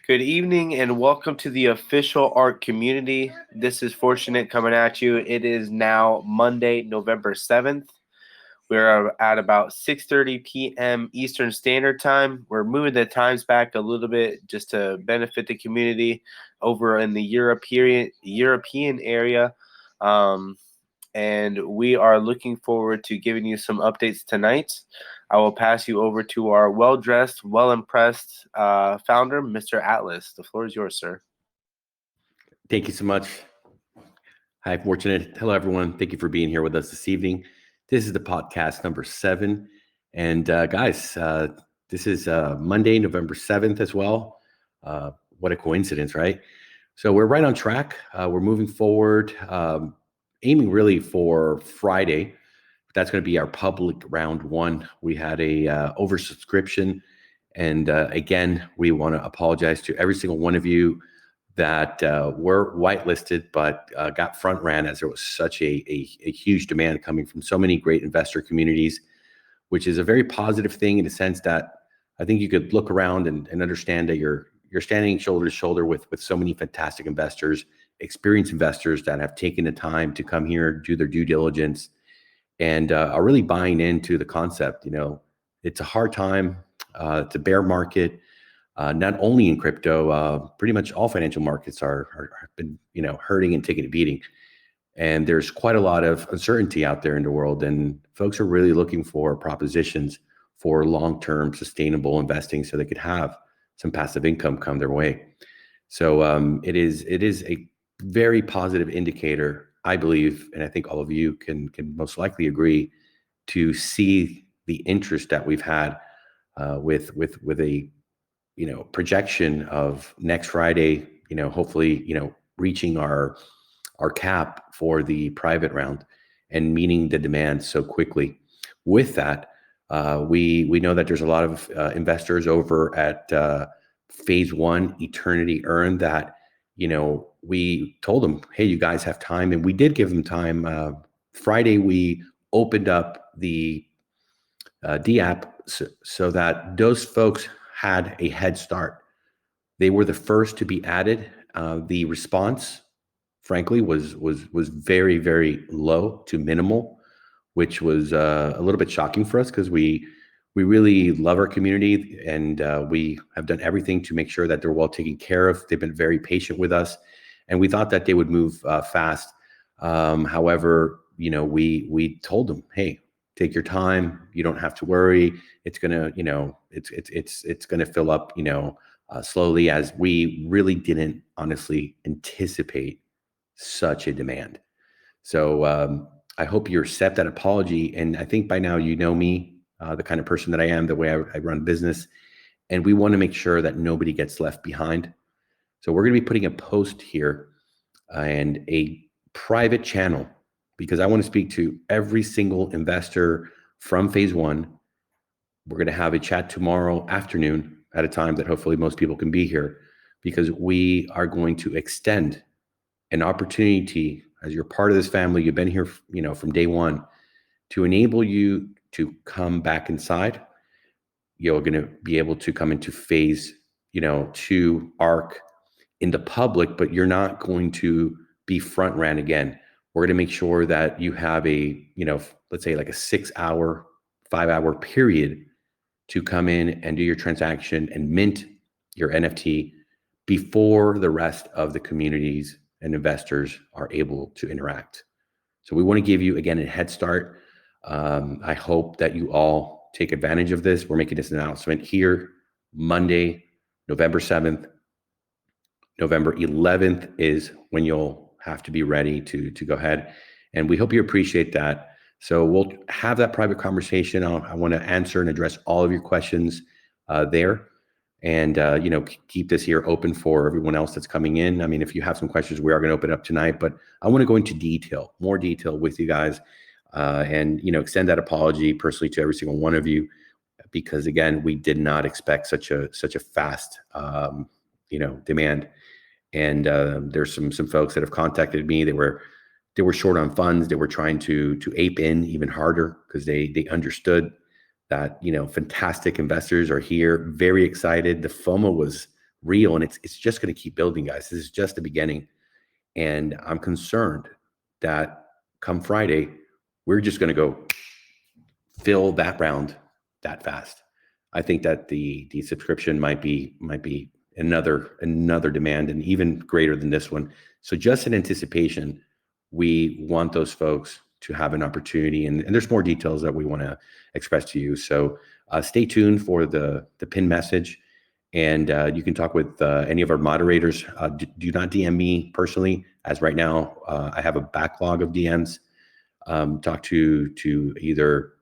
Good evening and welcome to the official ARK community. This is Fortunate coming at you. It is now Monday, November 7th. We're at about 6:30 p.m. Eastern Standard Time. We're moving the times back a little bit just to benefit the community over in the European area. And we are looking forward to giving you some updates tonight. I will pass you over to our well-dressed, well-impressed founder, Mr. Atlas. The floor is yours, sir. Thank you so much. Hi, Fortunate. Hello, everyone. Thank you for being here with us this evening. This is the podcast number 7. And guys, this is Monday, November 7th as well. What a coincidence, right? So we're right on track. We're moving forward, aiming really for Friday. That's going to be our public round 1. We had a oversubscription. And again, we want to apologize to every single one of you that were whitelisted, but got front ran as there was such a huge demand coming from so many great investor communities, which is a very positive thing in the sense that I think you could look around and understand that you're standing shoulder to shoulder with so many fantastic investors, experienced investors that have taken the time to come here, do their due diligence, and are really buying into the concept. You know, it's a hard time. It's a bear market. Not only in crypto, pretty much all financial markets have been, hurting and taking a beating. And there's quite a lot of uncertainty out there in the world, and folks are really looking for propositions for long-term sustainable investing so they could have some passive income come their way. So it is a very positive indicator, I believe, and I think all of you can most likely agree, to see the interest that we've had with a projection of next Friday, hopefully, reaching our cap for the private round and meeting the demand so quickly. With that, we know that there's a lot of investors over at phase 1 Eternity Earn that, we told them, hey, you guys have time. And we did give them time. Friday, we opened up the D app so that those folks had a head start. They were the first to be added. The response, frankly, was very, very low to minimal, which was a little bit shocking for us because we really love our community, and we have done everything to make sure that they're well taken care of. They've been very patient with us, and we thought that they would move fast. However, we told them, hey, take your time. You don't have to worry. It's gonna, it's gonna fill up, slowly, as we really didn't honestly anticipate such a demand. So I hope you accept that apology. And I think by now you know me, the kind of person that I am, the way I run business, and we want to make sure that nobody gets left behind. So we're going to be putting a post here and a private channel, because I want to speak to every single investor from phase 1. We're going to have a chat tomorrow afternoon at a time that hopefully most people can be here, because we are going to extend an opportunity, as you're part of this family, you've been here, from day 1, to enable you to come back inside. You're going to be able to come into phase, 2 ARK in the public, but you're not going to be front ran again. We're going to make sure that you have a, let's say like a 6-hour, 5-hour period to come in and do your transaction and mint your NFT before the rest of the communities and investors are able to interact. So we want to give you, again, a head start. I hope that you all take advantage of this. We're making this announcement here Monday, November 7th. November 11th is when you'll have to be ready to go ahead. And we hope you appreciate that. So we'll have that private conversation. I want to answer and address all of your questions there. And, keep this here open for everyone else that's coming in. I mean, if you have some questions, we are going to open up tonight, but I want to go into more detail with you guys, and, extend that apology personally to every single one of you, because again, we did not expect such a fast, demand. And there's some folks that have contacted me. They were short on funds. They were trying to ape in even harder because they understood that, fantastic investors are here, very excited. The FOMO was real, and it's just going to keep building, guys. This is just the beginning, and I'm concerned that come Friday, we're just going to go fill that round that fast. I think that the subscription might be another demand, and even greater than this one. So just in anticipation, we want those folks to have an opportunity, and there's more details that we want to express to you. So stay tuned for the pin message, and you can talk with any of our moderators. Do not DM me personally, as right now I have a backlog of DMs. Talk to either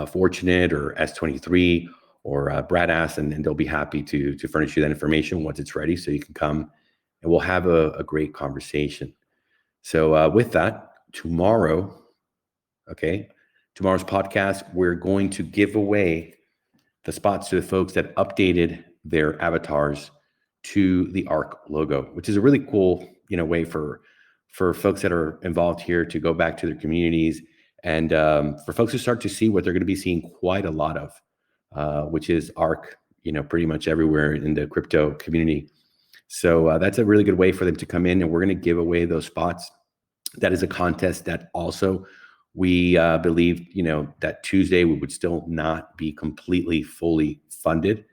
Fortunate or S23 or Brad Ass, and they'll be happy to furnish you that information once it's ready, so you can come and we'll have a great conversation. So with that, tomorrow's podcast, we're going to give away the spots to the folks that updated their avatars to the ARK logo, which is a really cool, way for folks that are involved here to go back to their communities, and for folks to start to see what they're going to be seeing quite a lot of, which is ARK, pretty much everywhere in the crypto community. So that's a really good way for them to come in, and we're going to give away those spots. That is a contest that also we believe, that Tuesday we would still not be completely fully funded.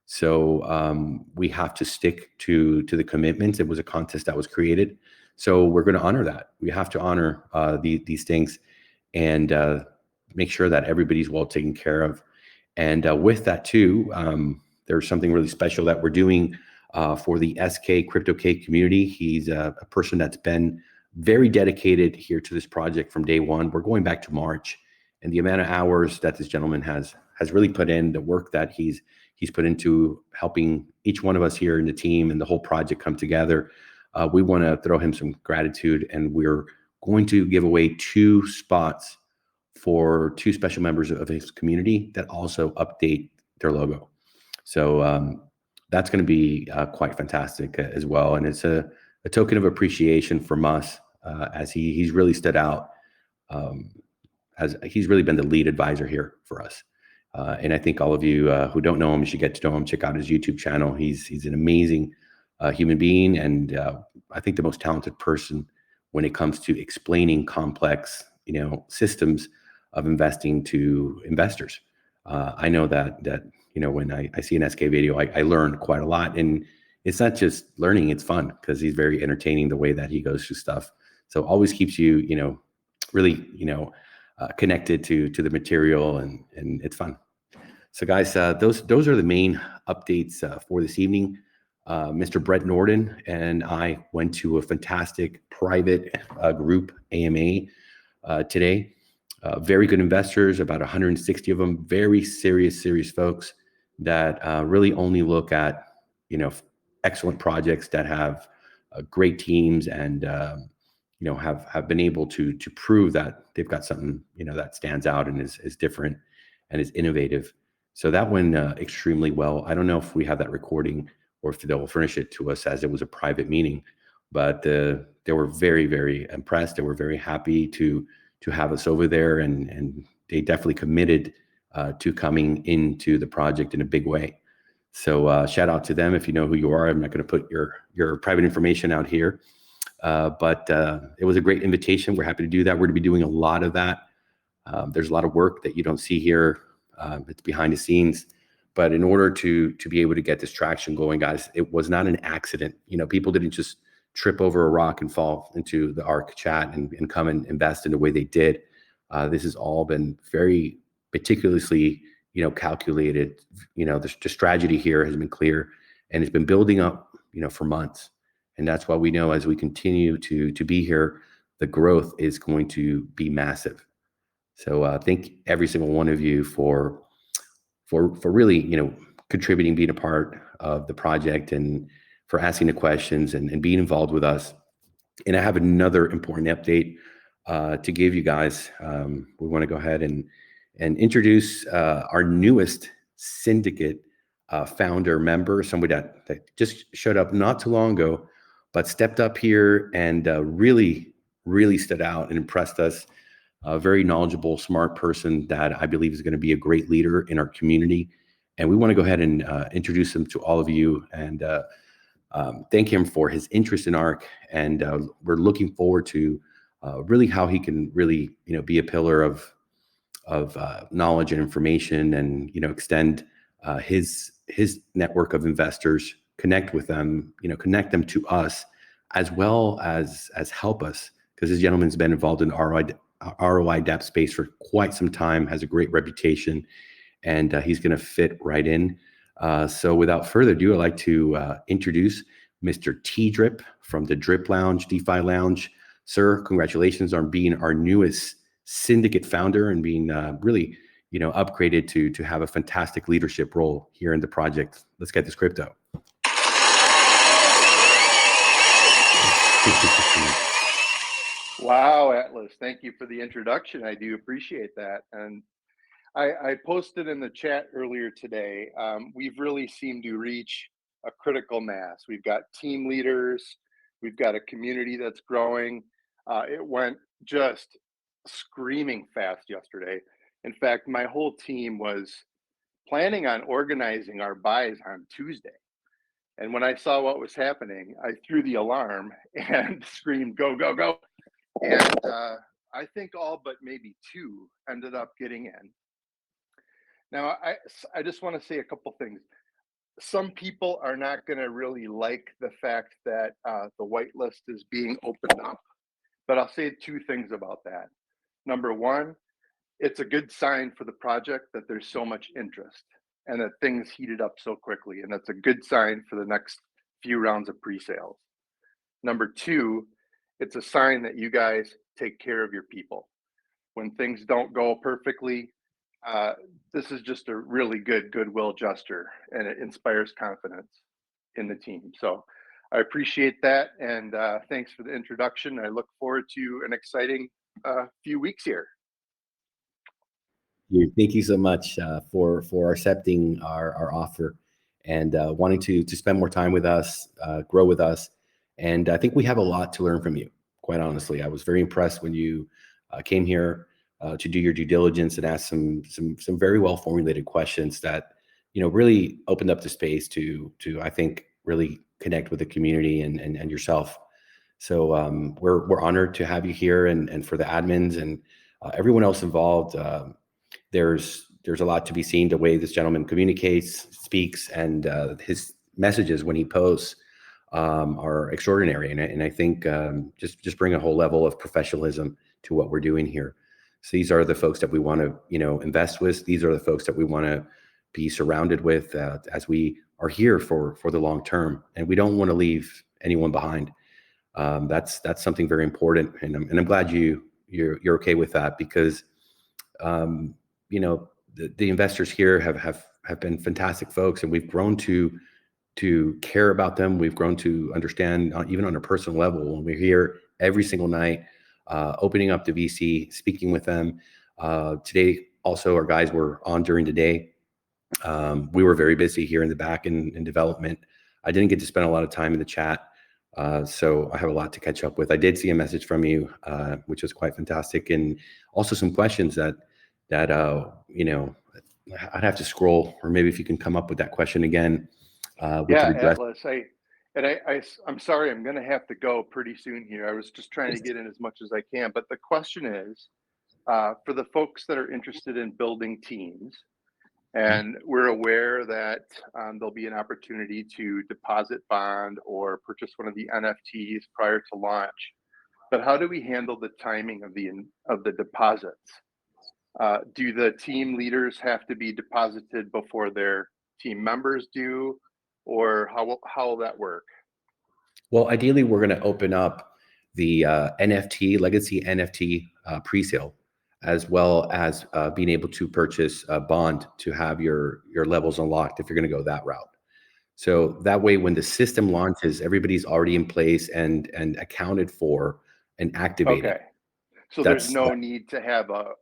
So we have to stick to the commitments. It was a contest that was created. So we're going to honor that. We have to honor these things and make sure that everybody's well taken care of. And with that too, there's something really special that we're doing for the SK Crypto K community. He's a person that's been very dedicated here to this project from day one. We're going back to March, and the amount of hours that this gentleman has really put in, the work that he's put into helping each one of us here in the team and the whole project come together. We want to throw him some gratitude, and we're going to give away 2 spots for 2 special members of his community that also update their logo. So that's going to be quite fantastic as well. And it's a token of appreciation from us as he's really stood out, as he's really been the lead advisor here for us. And I think all of you who don't know him, you should get to know him. Check out his YouTube channel. He's an amazing human being, and I think the most talented person when it comes to explaining complex, systems of investing to investors. I know that when I see an SK video, I learn quite a lot, and it's not just learning; it's fun because he's very entertaining the way that he goes through stuff. So always keeps you, really, connected to the material, and it's fun. So guys, those are the main updates for this evening. Mr. Brett Norden and I went to a fantastic private group AMA today. Very good investors, about 160 of them, very serious folks that really only look at, excellent projects that have great teams and, have been able to prove that they've got something, that stands out and is different and is innovative. So that went extremely well. I don't know if we have that recording or if they'll furnish it to us, as it was a private meeting, but they were very impressed. They were very happy to have us over there, and they definitely committed to coming into the project in a big way. So shout out to them. If you know who you are, I'm not going to put your private information out here, but it was a great invitation. We're happy to do that. We're going to be doing a lot of that. There's a lot of work that you don't see here. It's behind the scenes. But in order to be able to get this traction going, guys, it was not an accident. People didn't just trip over a rock and fall into the ARK chat and come and invest in the way they did. This has all been very meticulously, calculated. The strategy here has been clear, and it's been building up, for months. And that's why we know as we continue to be here, the growth is going to be massive. So thank every single one of you for really, contributing, being a part of the project, and for asking the questions and being involved with us. And I have another important update to give you guys. We want to go ahead and introduce our newest syndicate founder member, somebody that just showed up not too long ago, but stepped up here and really stood out and impressed us. A very knowledgeable, smart person that I believe is going to be a great leader in our community. And we want to go ahead and introduce him to all of you and thank him for his interest in ARK. And we're looking forward to really how he can really, be a pillar of knowledge and information, and extend his network of investors, connect with them, connect them to us, as well as help us, because this gentleman's been involved in ROI depth space for quite some time, has a great reputation, and he's going to fit right in. So without further ado, I'd like to introduce Mr. T Drip from the Drip Lounge, DeFi Lounge. Sir, congratulations on being our newest syndicate founder and being really, upgraded to have a fantastic leadership role here in the project. Let's get this crypto. Wow, Atlas, thank you for the introduction. I do appreciate that. And I posted in the chat earlier today, we've really seemed to reach a critical mass. We've got team leaders, we've got a community that's growing. It went just screaming fast yesterday. In fact, my whole team was planning on organizing our buys on Tuesday. And when I saw what was happening, I threw the alarm and screamed, go, go, go. And I think all but maybe two ended up getting in. Now, I just want to say a couple things. Some people are not going to really like the fact that the whitelist is being opened up, but I'll say two things about that. Number one, it's a good sign for the project that there's so much interest and that things heated up so quickly, and that's a good sign for the next few rounds of pre-sales. Number two, it's a sign that you guys take care of your people. When things don't go perfectly, this is just a really good goodwill gesture, and it inspires confidence in the team. So I appreciate that, and thanks for the introduction. I look forward to an exciting few weeks here. Thank you so much for accepting our offer and wanting to spend more time with us, grow with us. And I think we have a lot to learn from you, quite honestly. I was very impressed when you came here to do your due diligence and ask some very well formulated questions that really opened up the space to I think really connect with the community and yourself. So we're honored to have you here, and for the admins and everyone else involved. There's a lot to be seen, the way this gentleman communicates, speaks, and his messages when he posts are extraordinary. And I think just bring a whole level of professionalism to what we're doing here. So these are the folks that we want to invest with. These are the folks that we want to be surrounded with as we are here for the long term, and we don't want to leave anyone behind. That's something very important, and I'm glad you're okay with that, because the investors here have been fantastic folks, and we've grown to care about them. We've grown to understand, even on a personal level, when we're here every single night, opening up the VC, speaking with them. Today, also, our guys were on during the day. We were very busy here in the back in development. I didn't get to spend a lot of time in the chat, so I have a lot to catch up with. I did see a message from you, which was quite fantastic, and also some questions that I'd have to scroll, or maybe if you can come up with that question again. Yeah, Atlas. I'm sorry, I'm going to have to go pretty soon here. I was just trying to get in as much as I can, but the question is, for the folks that are interested in building teams, and we're aware that there'll be an opportunity to deposit bond or purchase one of the NFTs prior to launch. But how do we handle the timing of the deposits? Do the team leaders have to be deposited before their team members do, or how will that work? Well, ideally, we're going to open up the NFT, legacy NFT pre-sale, as well as being able to purchase a bond to have your levels unlocked if you're going to go that route. So that way, when the system launches, everybody's already in place and accounted for and activated. Okay. So there's no need to have a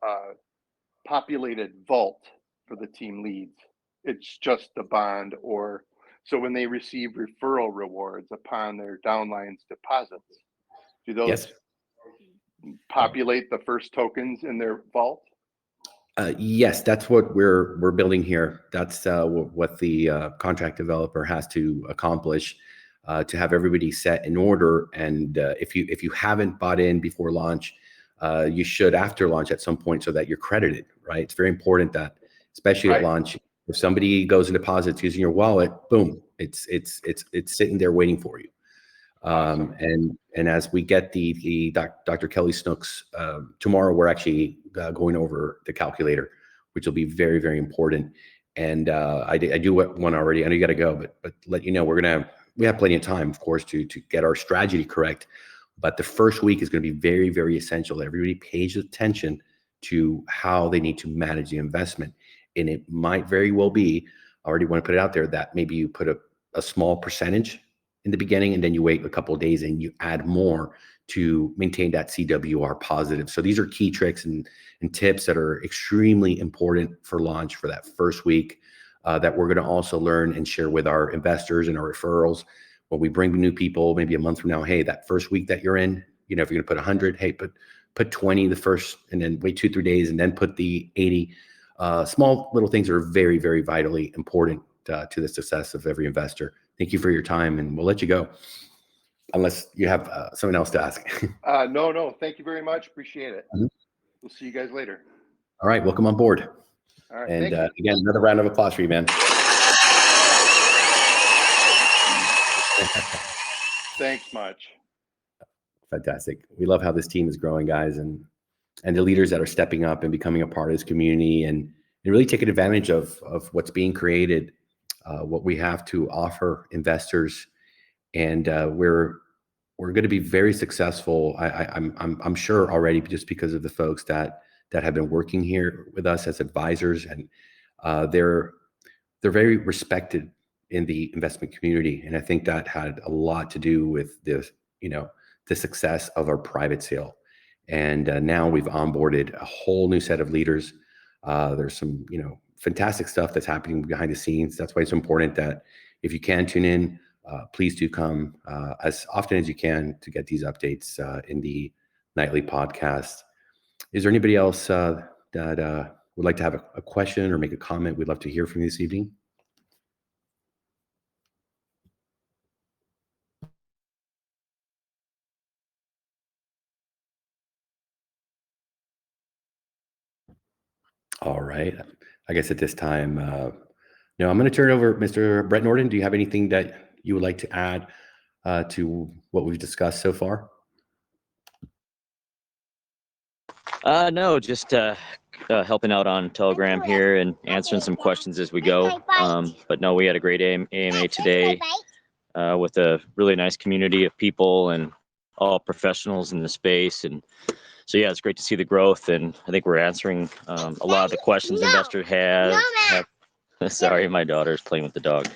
populated vault for the team leads. It's just the bond, or so when they receive referral rewards upon their downlines deposits, do those populate the first tokens in their vault? Yes, that's what we're building here. That's what the contract developer has to accomplish to have everybody set in order. And if you haven't bought in before launch, you should after launch at some point so that you're credited. Right? It's very important that, especially at launch, if somebody goes and deposits using your wallet, boom, it's sitting there waiting for you. Awesome. And as we get the Dr. Kelly Snooks tomorrow, we're actually going over the calculator, which will be very, very important. And I do one already. I know you got to go, but let you know we have plenty of time, of course, to get our strategy correct. But the first week is going to be very, very essential. Everybody pays attention to how they need to manage the investment, and it might very well be. I already want to put it out there that maybe you put a small percentage in the beginning, and then you wait a couple of days and you add more to maintain that CWR positive. So these are key tricks and tips that are extremely important for launch for that first week that we're going to also learn and share with our investors and our referrals. When we bring new people, maybe a month from now, hey, that first week that you're in, if you're going to put 100, hey, put 20 the first, and then wait 2-3 days, and then put the 80. Small little things are very, very vitally important to the success of every investor. Thank you for your time, and we'll let you go unless you have someone else to ask. No. Thank you very much. Appreciate it. Mhm. We'll see you guys later. All right. Welcome on board. All right. And again, another round of applause for you, man. Thanks much. Fantastic. We love how this team is growing, guys, and the leaders that are stepping up and becoming a part of this community and really taking advantage of what's being created, what we have to offer investors. And we're going to be very successful. I'm sure already, just because of the folks that have been working here with us as advisors, and they're very respected in the investment community. And I think that had a lot to do with the success of our private sale. And now we've onboarded a whole new set of leaders. There's some fantastic stuff that's happening behind the scenes. That's why it's important that if you can tune in, please do come as often as you can to get these updates in the nightly podcast. Is there anybody else that would like to have a question or make a comment? We'd love to hear from you this evening. All right. I guess at this time, I'm going to turn it over, Mr. Brett Norton. Do you have anything that you would like to add to what we've discussed so far? No, just helping out on Telegram here and answering some questions as we go. But no, we had a great AMA today with a really nice community of people and all professionals in the space. And so, yeah, it's great to see the growth. And I think we're answering a lot of the questions investors have. Sorry, my daughter's playing with the dog.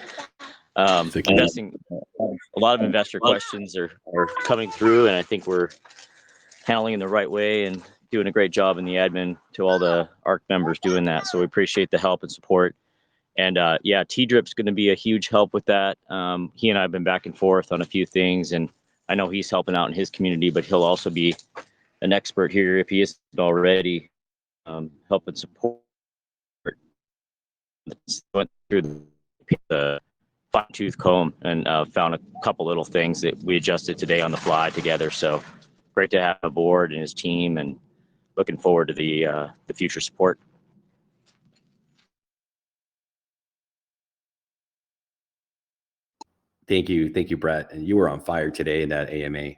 Investing, a lot of investor questions are coming through, and I think we're handling in the right way and doing a great job in the admin to all the ARK members doing that. So we appreciate the help and support. And yeah, T-Drip's going to be a huge help with that. He and I have been back and forth on a few things, and I know he's helping out in his community, but he'll also be an expert here if he isn't already, helping support. Went through the fine-tooth comb and found a couple little things that we adjusted today on the fly together. So great to have aboard and his team, and looking forward to the future support. Thank you, Brett. And you were on fire today in that AMA.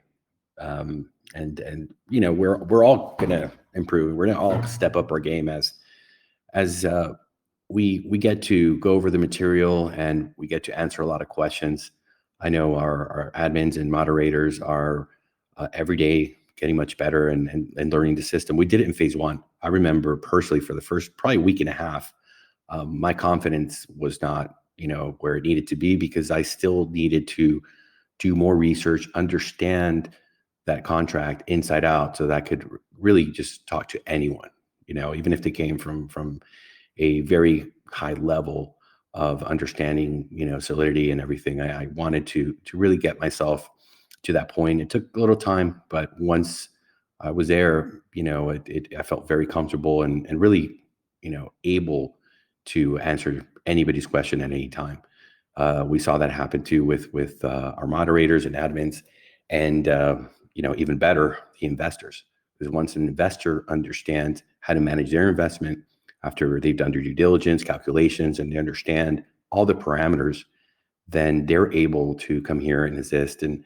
And we're all gonna improve. We're gonna all step up our game as we get to go over the material and we get to answer a lot of questions. I know our admins and moderators are every day getting much better and learning the system. We did it in phase one. I remember personally for the first probably week and a half, my confidence was not where it needed to be, because I still needed to do more research, understand that contract inside out, so that I could really just talk to anyone, even if they came from a very high level of understanding, solidity and everything. I wanted to really get myself to that point. It took a little time, but once I was there, I felt very comfortable and really able to answer anybody's question at any time. We saw that happen too with our moderators and admins, and even better, the investors. Because once an investor understands how to manage their investment after they've done their due diligence calculations and they understand all the parameters, then they're able to come here and assist and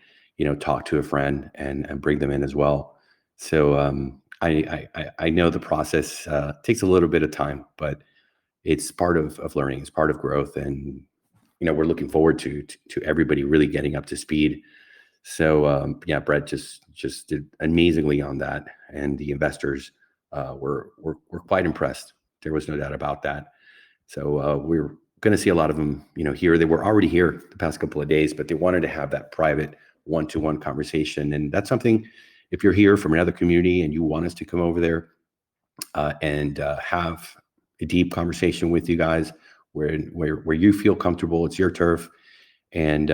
talk to a friend and bring them in as well. So I know the process takes a little bit of time, but it's part of learning. It's part of growth, and we're looking forward to everybody really getting up to speed. So Brett just did amazingly on that, and the investors were quite impressed. There was no doubt about that. So we're going to see a lot of them, here. They were already here the past couple of days, but they wanted to have that private one-to-one conversation, and that's something. If you're here from another community and you want us to come over there and have a deep conversation with you guys, where you feel comfortable, it's your turf, and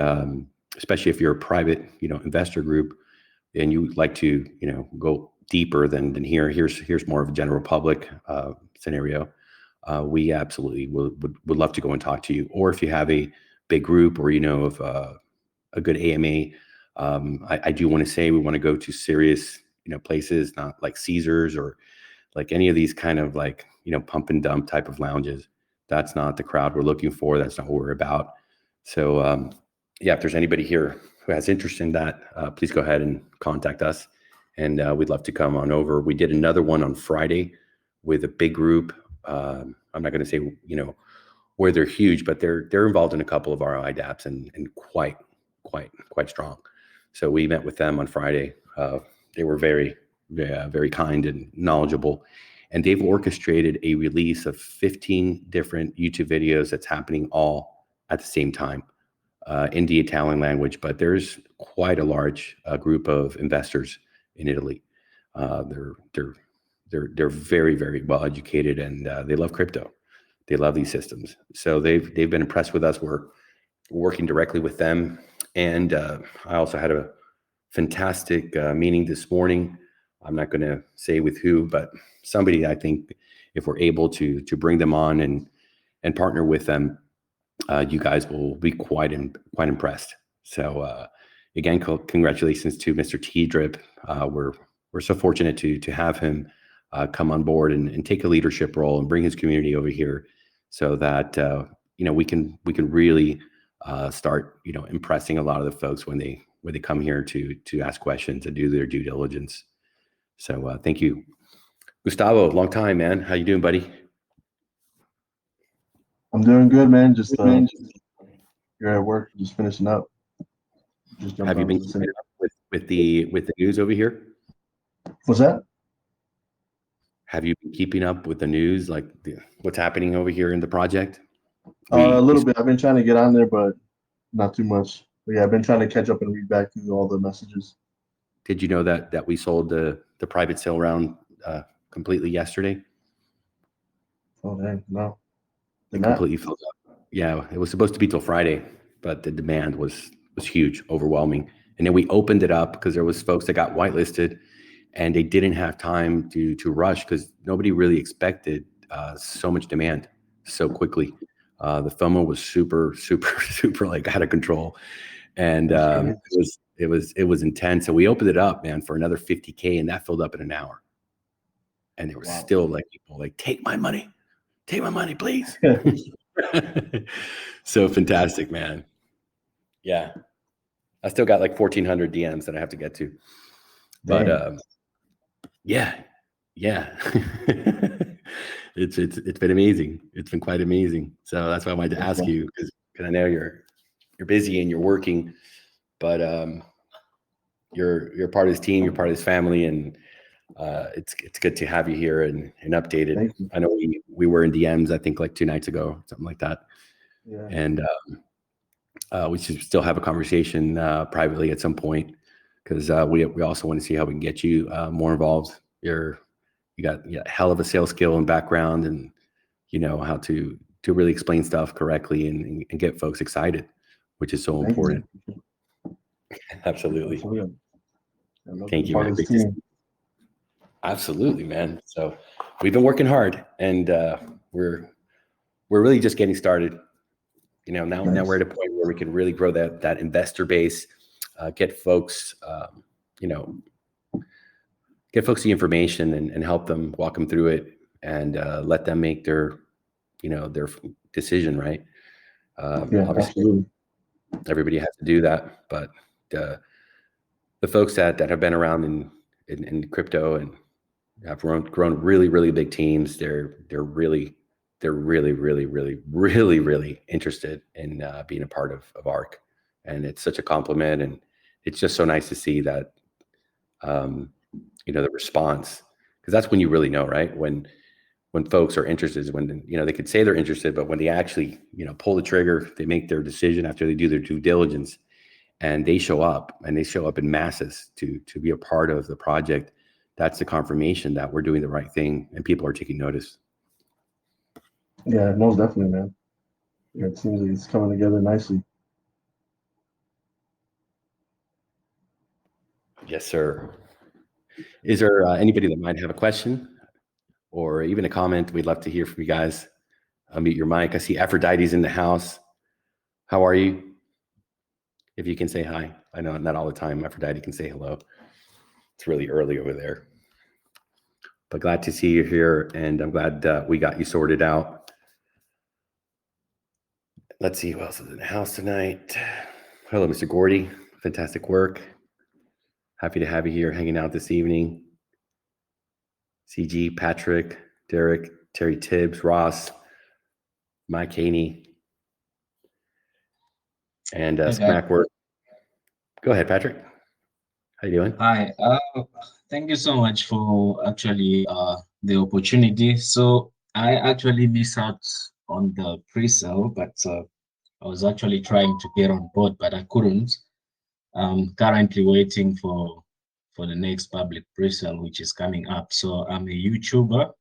especially if you're a private, investor group, and you like to, go deeper than here. Here's more of a general public scenario. We absolutely would love to go and talk to you. Or if you have a big group, or of a good AMA, I do want to say we want to go to serious, places, not like Caesars or like any of these kind of like pump and dump type of lounges. That's not the crowd we're looking for. That's not what we're about. So if there's anybody here who has interest in that, please go ahead and contact us, and we'd love to come on over. We did another one on Friday with a big group. I'm not going to say where they're huge, but they're involved in a couple of our IDAPs and quite strong. So we met with them on Friday. They were very, very kind and knowledgeable, and they've orchestrated a release of 15 different YouTube videos that's happening all at the same time in the Italian language. But there's quite a large group of investors in Italy. They're very, very well educated, and they love crypto. They love these systems. So they've been impressed with us. We're working directly with them. And I also had a fantastic meeting this morning. I'm not going to say with who, but somebody. I think if we're able to bring them on and partner with them, you guys will be quite impressed. So again, congratulations to Mr. T Drip. We're so fortunate to have him come on board and take a leadership role and bring his community over here, so that we can really start impressing a lot of the folks when they come here to ask questions and do their due diligence. So thank you, Gustavo. Long time, man. How you doing, buddy? I'm doing good, man. Just here at work, just finishing up. Have you been keeping up with the news over here? What's that? Have you been keeping up with the news, like what's happening over here in the project? A little bit. I've been trying to get on there, but not too much. But yeah, I've been trying to catch up and read back through all the messages. Did you know that we sold the private sale round completely yesterday? Oh, dang, no. It completely filled up. Yeah, it was supposed to be till Friday, but the demand was huge, overwhelming. And then we opened it up because there was folks that got whitelisted, and they didn't have time to rush, because nobody really expected so much demand so quickly. The FOMO was super like out of control, and it was intense. So we opened it up, man, for another 50K, and that filled up in an hour. And there were still like people like, take my money, please. So fantastic, man. Yeah, I still got like 1,400 DMs that I have to get to, but yeah. It's been amazing. It's been quite amazing. So that's why I wanted to ask you, because I know you're busy and you're working, but you're part of this team, you're part of this family, and it's good to have you here and updated. I know we were in DMs, I think like 2 nights ago, something like that. Yeah. And we should still have a conversation privately at some point, because we also want to see how we can get you more involved. You got a hell of a sales skill and background, and how to really explain stuff correctly and get folks excited, which is so important. Absolutely. Thank you, man. Absolutely, man. So we've been working hard, and we're really just getting started. Now we're at a point where we can really grow that investor base, get folks, get folks the information and help them, walk them through it, and let them make their decision, right? Obviously, absolutely. everybody has to do that, but the folks that have been around in crypto and have grown really, really big teams, they're really interested in being a part of ARK, and it's such a compliment, and it's just so nice to see that the response, because that's when you really know, right? When folks are interested, is when they could say they're interested, but when they actually pull the trigger, they make their decision after they do their due diligence, and they show up in masses to be a part of the project. That's the confirmation that we're doing the right thing and people are taking notice. Yeah, most definitely, man. Yeah, it seems like it's coming together nicely. Yes, sir. Is there anybody that might have a question or even a comment? We'd love to hear from you guys. Unmute your mic. I see Aphrodite's in the house. How are you? If you can say hi. I know not all the time Aphrodite can say hello. It's really early over there. But glad to see you here, and I'm glad we got you sorted out. Let's see who else is in the house tonight. Hello, Mr. Gordy. Fantastic work. Happy to have you here hanging out this evening. CG, Patrick, Derek, Terry Tibbs, Ross, Mike Haney, and Smackwork. Go ahead, Patrick. How you doing? Hi. Thank you so much for actually the opportunity. So I actually missed out on the pre-sale, but I was actually trying to get on board, but I couldn't. I'm currently waiting for the next public pre-sale, which is coming up. So I'm a YouTuber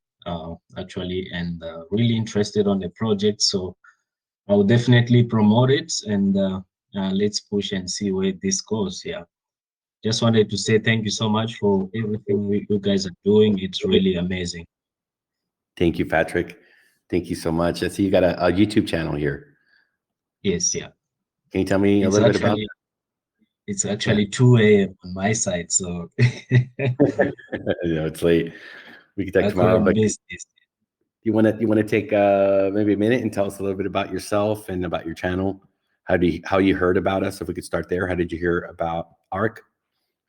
actually, and really interested on the project. So I will definitely promote it, and let's push and see where this goes. Yeah. Just wanted to say thank you so much for everything you guys are doing. It's really amazing. Thank you, Patrick. Thank you so much. I see you got a YouTube channel here. Yes, yeah. Can you tell me a little bit about it? It's actually 2 a.m. on my side, so it's late. We can talk tomorrow, but you want to take maybe a minute and tell us a little bit about yourself and about your channel? How you heard about us? If we could start there. How did you hear about ARK?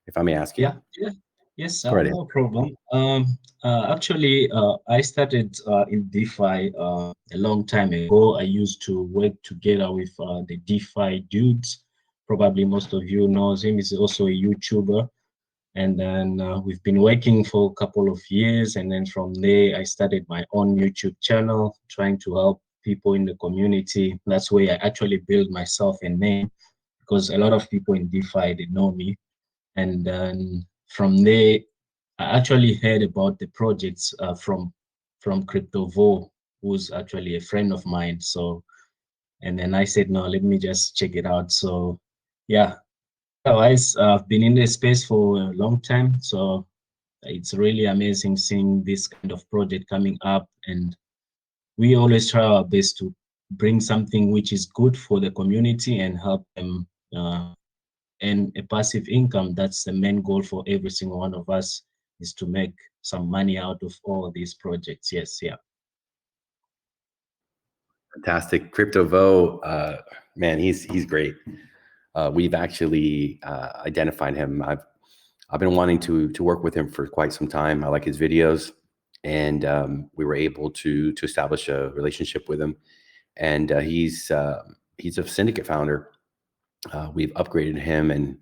If I may ask you. Yeah. Yes, no problem. Actually, I started in DeFi a long time ago. I used to work together with the DeFi dudes. Probably most of you knows him. He's also a YouTuber. And then we've been working for a couple of years. And then from there, I started my own YouTube channel, trying to help people in the community. That's where I actually built myself a name, because a lot of people in DeFi, they know me. And then from there, I actually heard about the projects from CryptoVo, who's actually a friend of mine. So, and then I said, no, let me just check it out. So, yeah. Otherwise, I've been in the space for a long time. So it's really amazing seeing this kind of project coming up. And we always try our best to bring something which is good for the community and help them and a passive income. That's the main goal for every single one of us, is to make some money out of all these projects. Yes, yeah. Fantastic. CryptoVo, man, he's great. We've actually identified him. I've been wanting to work with him for quite some time. I like his videos, and we were able to establish a relationship with him. And he's a syndicate founder. We've upgraded him, and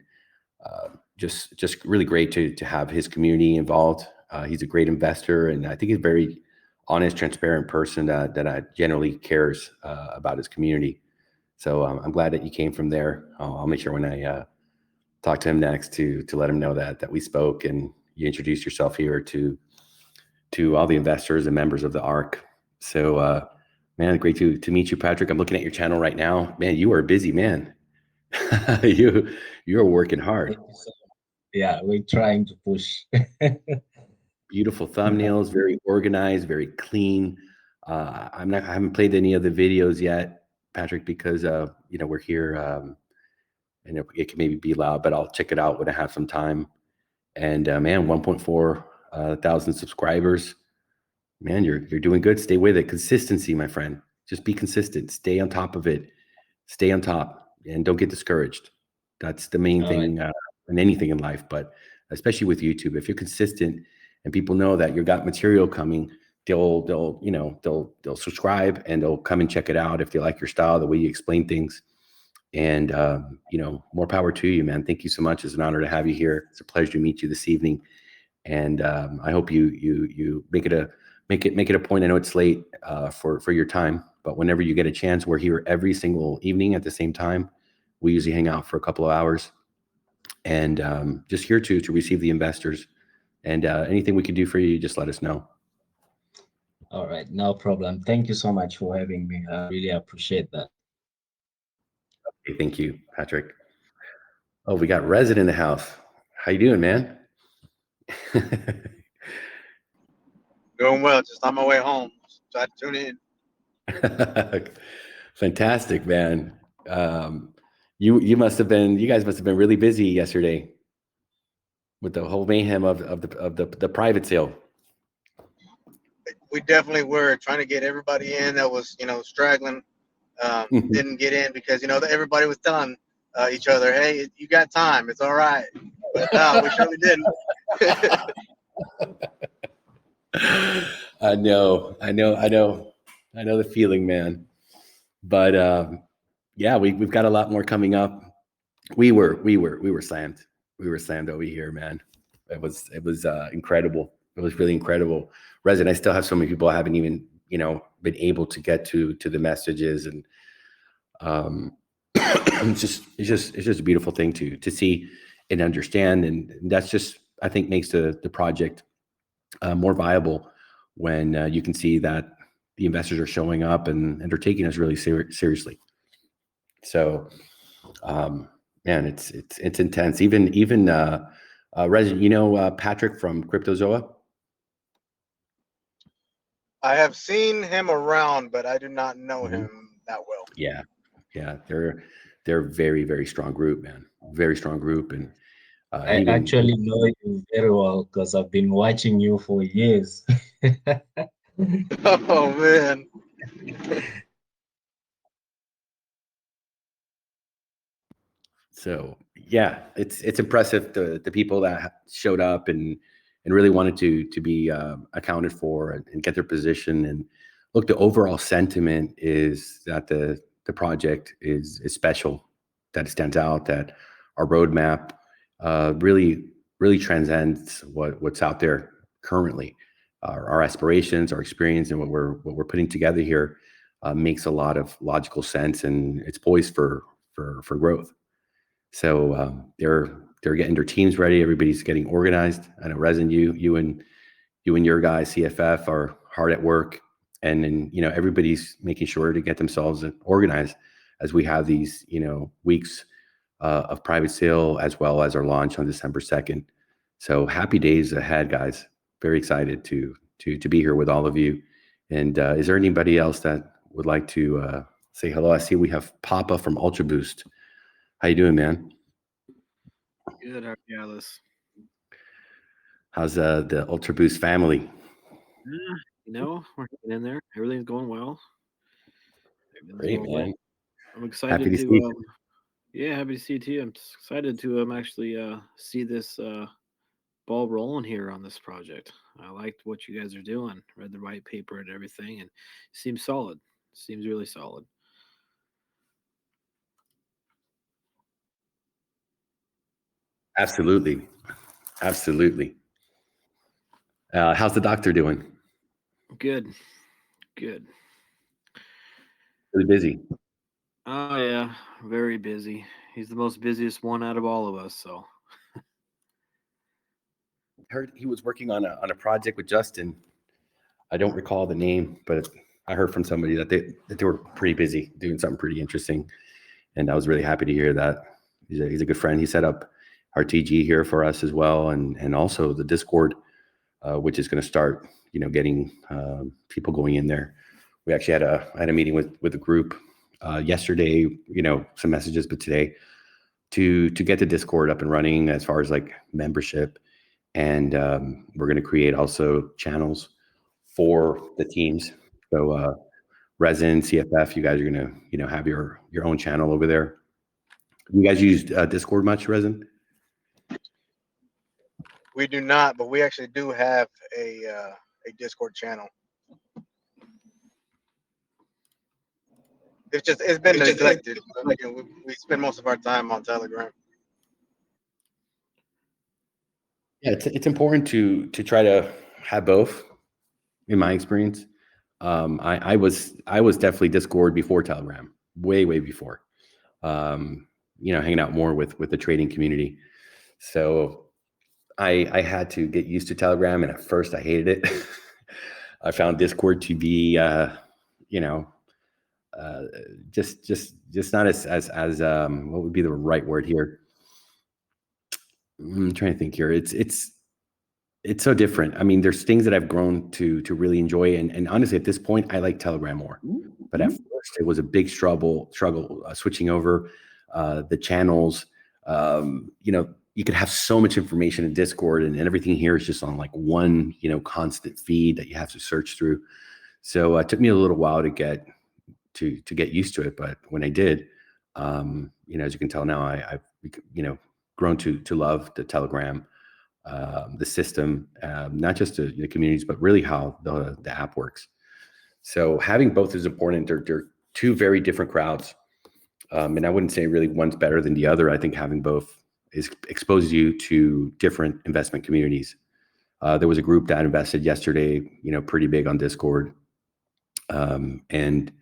just really great to have his community involved. He's a great investor, and I think he's a very honest, transparent person that generally cares about his community. So I'm glad that you came from there. I'll make sure when I talk to him next to let him know that we spoke and you introduced yourself here to all the investors and members of the ARK. So man, great to meet you, Patrick. I'm looking at your channel right now. Man, you are a busy man. You're working hard. Yeah, we're trying to push. Beautiful thumbnails, very organized, very clean. I haven't played any of the videos yet, Patrick, because we're here, and it can maybe be loud, but I'll check it out when I have some time. And man, 1.4 thousand subscribers. Man, you're doing good. Stay with it. Consistency, my friend. Just be consistent. Stay on top of it. Stay on top, and don't get discouraged. That's the main thing in anything in life, but especially with YouTube. If you're consistent and people know that you got material coming, they'll subscribe and they'll come and check it out if they like your style, the way you explain things. And more power to you, man. Thank you so much. It's an honor to have you here. It's a pleasure to meet you this evening. And I hope you make it a point. I know it's late for your time, but whenever you get a chance, we're here every single evening at the same time. We usually hang out for a couple of hours, and just here to receive the investors. And anything we can do for you, just let us know. All right, no problem. Thank you so much for having me. I really appreciate that. Okay, thank you, Patrick. Oh, we got Resin in the house. How you doing, man? Doing well, just on my way home. Try to tune in. Fantastic, man. You guys must have been really busy yesterday with the whole mayhem of the private sale. We definitely were trying to get everybody in that was, straggling, didn't get in because, everybody was telling each other, hey, you got time, it's all right. But no, we surely didn't. I know the feeling, man. But yeah, we've got a lot more coming up. We were slammed. We were slammed over here, man. It was incredible. It was really incredible. Resin, I still have so many people I haven't even, been able to get to the messages, and it's just a beautiful thing to see and understand, and that's just, I think, makes the project more viable when you can see that the investors are showing up and they're taking us really seriously. So, man, it's intense. Even Resin, Patrick from CryptoZoa. I have seen him around, but I do not know him that well. Yeah, they're a very, very strong group, man. Very strong group, and I actually know you very well because I've been watching you for years. Oh man. So yeah, it's impressive the people that showed up and really wanted to be accounted for and get their position. And look, the overall sentiment is that the project is special, that it stands out, that our roadmap really transcends what's out there currently. Our aspirations, our experience, and what we're putting together here makes a lot of logical sense, and it's poised for growth. So they're getting their teams ready. Everybody's getting organized. I know Resin, you and your guys, CFF, are hard at work, and then everybody's making sure to get themselves organized as we have these weeks of private sale, as well as our launch on December 2nd. So happy days ahead, guys. Very excited to be here with all of you. And is there anybody else that would like to say hello? I see we have Papa from Ultra Boost. How you doing, man? Good, Alice. How's the Ultra Boost family? We're getting in there. Everything's going well. Great, man. Well. I'm excited happy to see you. Yeah, happy to see you too. I'm excited to actually see this ball rolling here on this project. I liked what you guys are doing. Read the white paper and everything, and it seems solid. Seems really solid. Absolutely. How's the doctor doing? Good. Really busy. Oh yeah, very busy. He's the most busiest one out of all of us. So. Heard he was working on a project with Justin. I don't recall the name, but I heard from somebody that they were pretty busy doing something pretty interesting, and I was really happy to hear that. He's a good friend. He set up our TG here for us as well, and also the Discord which is going to start, getting people going in there. We actually had a meeting with a group yesterday, some messages, but today to get the Discord up and running as far as like membership. And we're going to create also channels for the teams. So Resin, CFF, you guys are going to, have your own channel over there. You guys use Discord much, Resin? We do not, but we actually do have a Discord channel. It's been neglected. We spend most of our time on Telegram. Yeah, it's important to try to have both. In my experience, I was definitely Discord before Telegram, way before. Hanging out more with the trading community. So I had to get used to Telegram, and at first I hated it. I found Discord to be, just not as what would be the right word here? I'm trying to think here. It's so different. I mean, there's things that I've grown to really enjoy, and honestly, at this point, I like Telegram more. But at first, it was a big struggle switching over the channels. You could have so much information in Discord, and everything here is just on like one, constant feed that you have to search through. So it took me a little while to get used to it, but when I did, as you can tell now, I've grown to love the Telegram, the system, not just the communities, but really how the app works. So having both is important. They're two very different crowds, and I wouldn't say really one's better than the other. I think having both exposes you to different investment communities. There was a group that invested yesterday, pretty big on Discord, and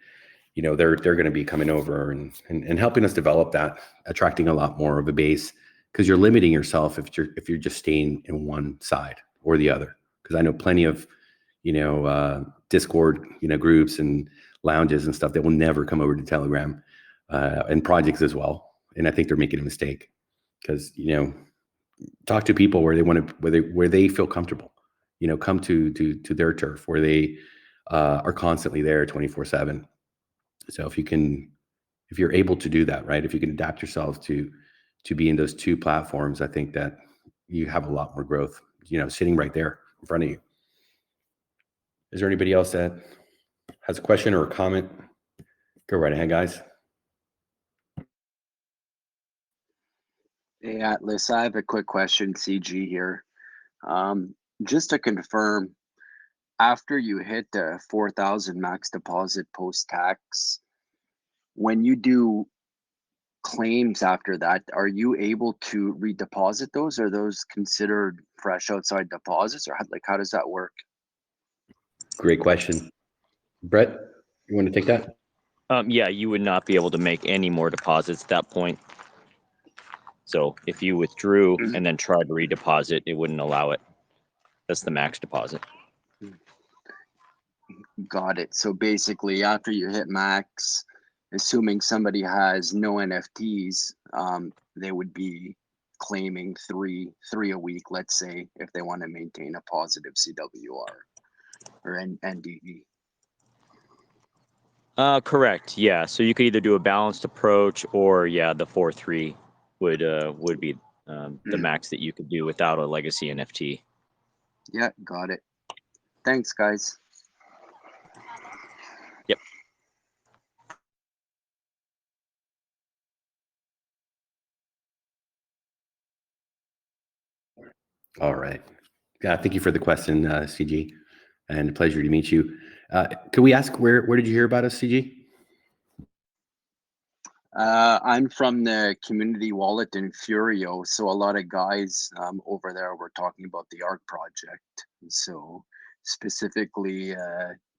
they're going to be coming over and helping us develop that, attracting a lot more of a base, because you're limiting yourself if you're just staying in one side or the other. Because I know plenty of Discord groups and lounges and stuff that will never come over to Telegram, and projects as well. And I think they're making a mistake, because talk to people where they feel comfortable. Come to their turf where they are constantly there 24/7. So if you're able to do that, right? If you can adapt yourself to be in those two platforms, I think that you have a lot more growth, sitting right there in front of you. Is there anybody else that has a question or a comment? Go right ahead, guys. Hey, Atlas, I have a quick question, CG here. Just to confirm, after you hit the 4,000 max deposit post-tax, when you do claims after that, are you able to redeposit those? Are those considered fresh outside deposits, or how does that work? Great question. Brett, you want to take that? Yeah, you would not be able to make any more deposits at that point. So if you withdrew and then tried to redeposit, it wouldn't allow it. That's the max deposit. Got it. So basically, after you hit max, assuming somebody has no NFTs, they would be claiming three a week, let's say, if they want to maintain a positive CWR or NDV. Correct. Yeah. So you could either do a balanced approach, or the 4-3 would be the max that you could do without a legacy NFT. Yeah, got it. Thanks, guys. Yep. All right. Yeah, thank you for the question, CG, and a pleasure to meet you. Could we ask where did you hear about us, CG? I'm from the community wallet in Furio, so a lot of guys over there were talking about the ARK project. So specifically,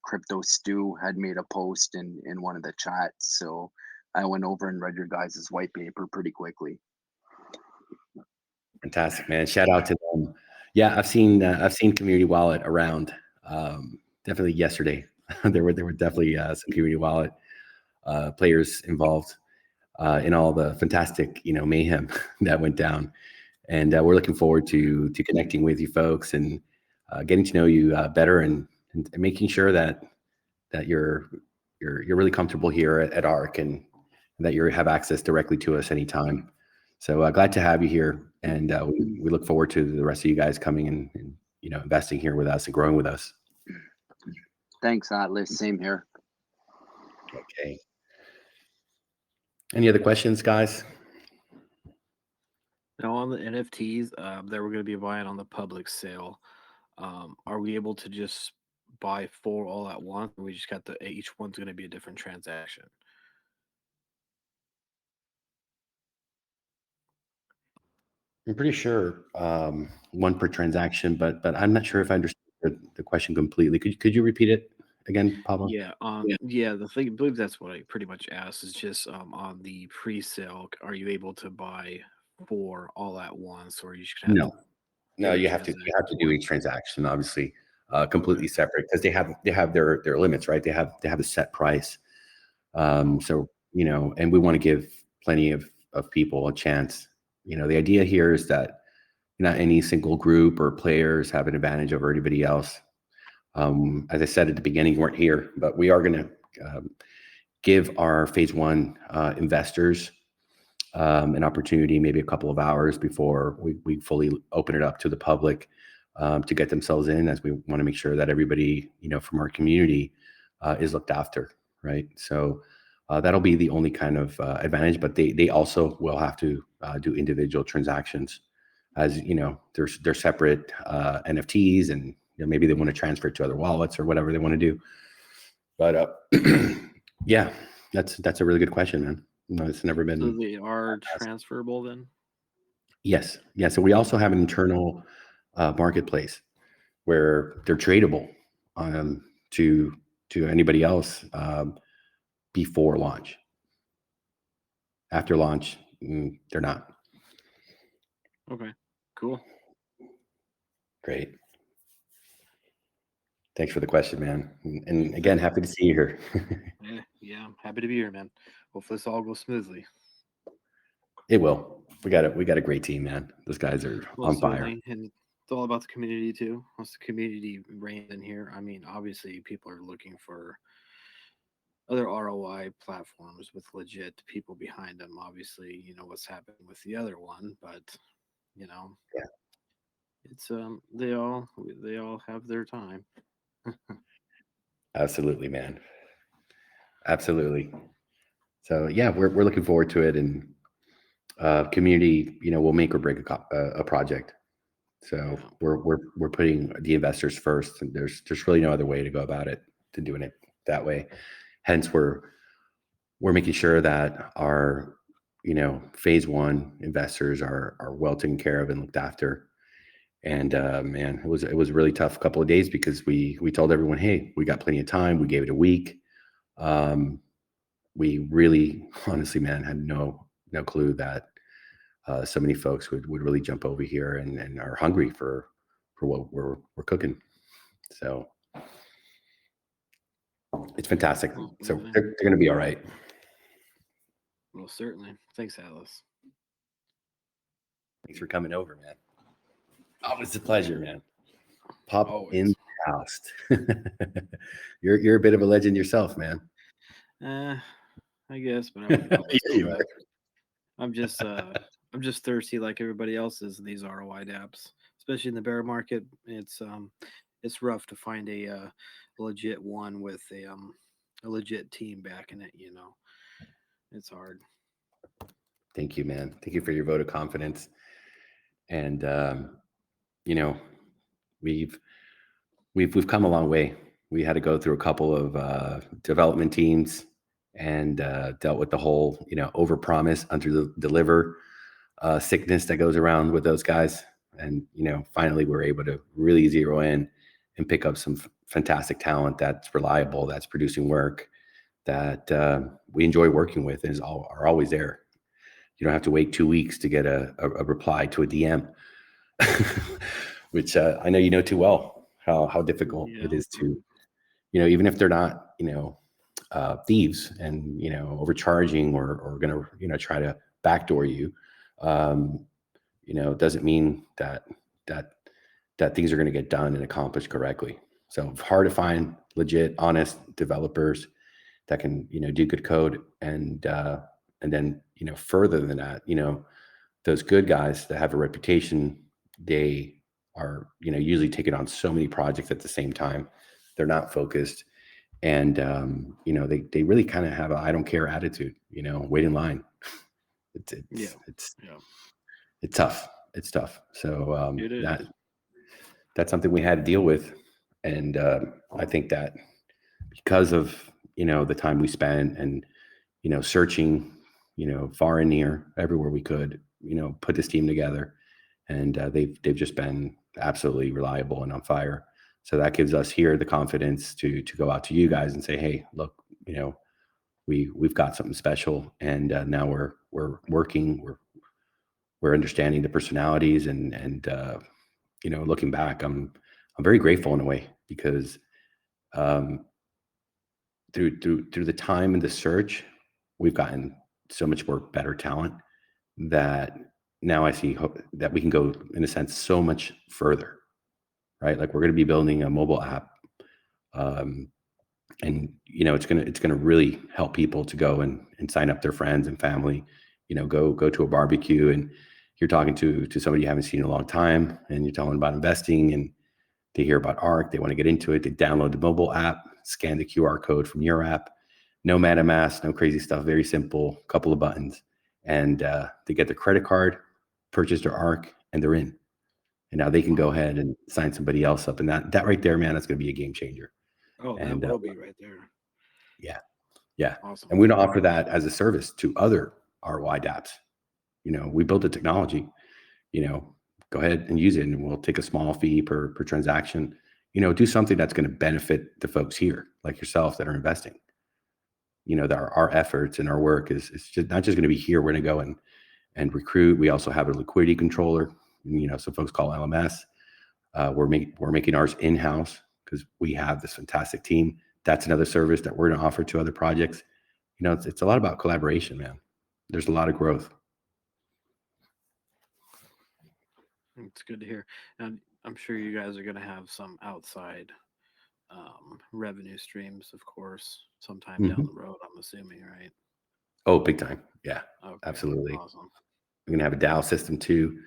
Crypto Stu had made a post in one of the chats, so I went over and read your guys' white paper pretty quickly. Fantastic, man! Shout out to them. Yeah, I've seen Community Wallet around. Definitely yesterday, there were definitely some Community Wallet players involved in all the fantastic mayhem that went down, and we're looking forward to connecting with you folks and getting to know you better and making sure that you're really comfortable here at ARK and that you have access directly to us anytime. So glad to have you here, and we look forward to the rest of you guys coming and investing here with us and growing with us. Thanks, Atlas. Same here. Okay. Any other questions, guys? Now on the NFTs that we're going to be buying on the public sale, are we able to just buy 4 all at once? Or we just got each one's going to be a different transaction. I'm pretty sure one per transaction, but I'm not sure if I understood the question completely. Could you repeat it again, Pablo? Yeah, the thing, I believe that's what I pretty much asked is just on the pre-sale, are you able to buy 4 all at once, or you just have No, no, every you have to transaction do each transaction, obviously, completely separate because they have their limits, right? They have a set price. So and we want to give plenty of people a chance. The idea here is that not any single group or players have an advantage over anybody else. As I said at the beginning, you weren't here, but we are going to give our phase 1 investors an opportunity, maybe a couple of hours before we fully open it up to the public to get themselves in, as we want to make sure that everybody from our community is looked after, right? So that'll be the only kind of advantage, but they also will have to do individual transactions, as they're separate NFTs, and maybe they want to transfer it to other wallets or whatever they want to do. But yeah, that's a really good question, man. It's never been. So they are transferable then? Yes. Yeah. So we also have an internal marketplace where they're tradable to anybody else before launch. After launch, they're not. Okay, cool. Great. Thanks for the question, man. And again, happy to see you here. Yeah, I'm happy to be here, man. Hopefully this all goes smoothly. It will. We got a great team, man. Those guys are on fire. And it's all about the community too. Once the community reigns in here, I mean, obviously people are looking for other ROI platforms with legit people behind them. Obviously, what's happening with the other one, but yeah, it's they all have their time. Absolutely, man. Absolutely. So yeah, we're looking forward to it, and community, will make or break a project. So we're putting the investors first, and there's really no other way to go about it than doing it that way. Hence, we're making sure that our phase 1 investors are well taken care of and looked after. And man, it was a really tough couple of days because we told everyone, hey, we got plenty of time. We gave it a week. We really, honestly, man, had no clue that so many folks would really jump over here and are hungry for what we're cooking. So it's fantastic. So they're going to be all right. Well, certainly. Thanks, Atlas. Thanks for coming over, man. Always a pleasure, man. Pop in the house. You're a bit of a legend yourself, man. I guess, but I wouldn't call Yeah, you are. I'm just thirsty like everybody else is in these ROI apps, especially in the bear market. It's rough to find a legit one with a legit team backing it. It's hard. Thank you, man. Thank you for your vote of confidence. And we've come a long way. We had to go through a couple of development teams and dealt with the whole overpromise, under deliver sickness that goes around with those guys. And finally we're able to really zero in and pick up some fantastic talent that's reliable, that's producing work that we enjoy working with, and are always there. You don't have to wait 2 weeks to get a reply to a DM, which I know too well how difficult it is to, even if they're not, thieves and, overcharging or going to, try to backdoor you, doesn't mean that that things are going to get done and accomplished correctly. So it's hard to find legit, honest developers that can, do good code. And then, further than that, those good guys that have a reputation, they are, usually taking on so many projects at the same time. They're not focused. And, they really kind of have a I don't care attitude, wait in line. It's tough. It's tough. So that's something we had to deal with. And I think that because of, the time we spent and, searching, far and near everywhere we could, put this team together, and they've just been absolutely reliable and on fire. So that gives us here the confidence to go out to you guys and say, hey, look, we've got something special, and now we're working, we're understanding the personalities, and looking back, I'm very grateful in a way, because through the time and the search, we've gotten so much more better talent that now I see that we can go, in a sense, so much further, right? Like, we're going to be building a mobile app, and it's gonna really help people to go and sign up their friends and family, go to a barbecue, and you're talking to somebody you haven't seen in a long time, and you're telling them about investing, and they hear about ARK, they want to get into it, they download the mobile app, scan the QR code from your app, no MetaMask, no crazy stuff, very simple, couple of buttons, and they get their credit card, purchase their ARK, and they're in. And now they can go ahead and sign somebody else up, and that right there, man, that's going to be a game changer. Oh, that will be right there. Yeah. Awesome. And we don't offer that as a service to other ROI dApps. We build the technology, go ahead and use it, and we'll take a small fee per transaction, do something that's going to benefit the folks here, like yourself, that are investing. That our efforts and our work is just not just going to be here. We're going to go and recruit. We also have a liquidity controller, some folks call LMS. We're making ours in-house, because we have this fantastic team. That's another service that we're going to offer to other projects. It's a lot about collaboration, man. There's a lot of growth. It's good to hear. And I'm sure you guys are going to have some outside revenue streams, of course, sometime down the road, I'm assuming, right? Oh, big time. Yeah, okay. Absolutely. Awesome. We're going to have a DAO system too,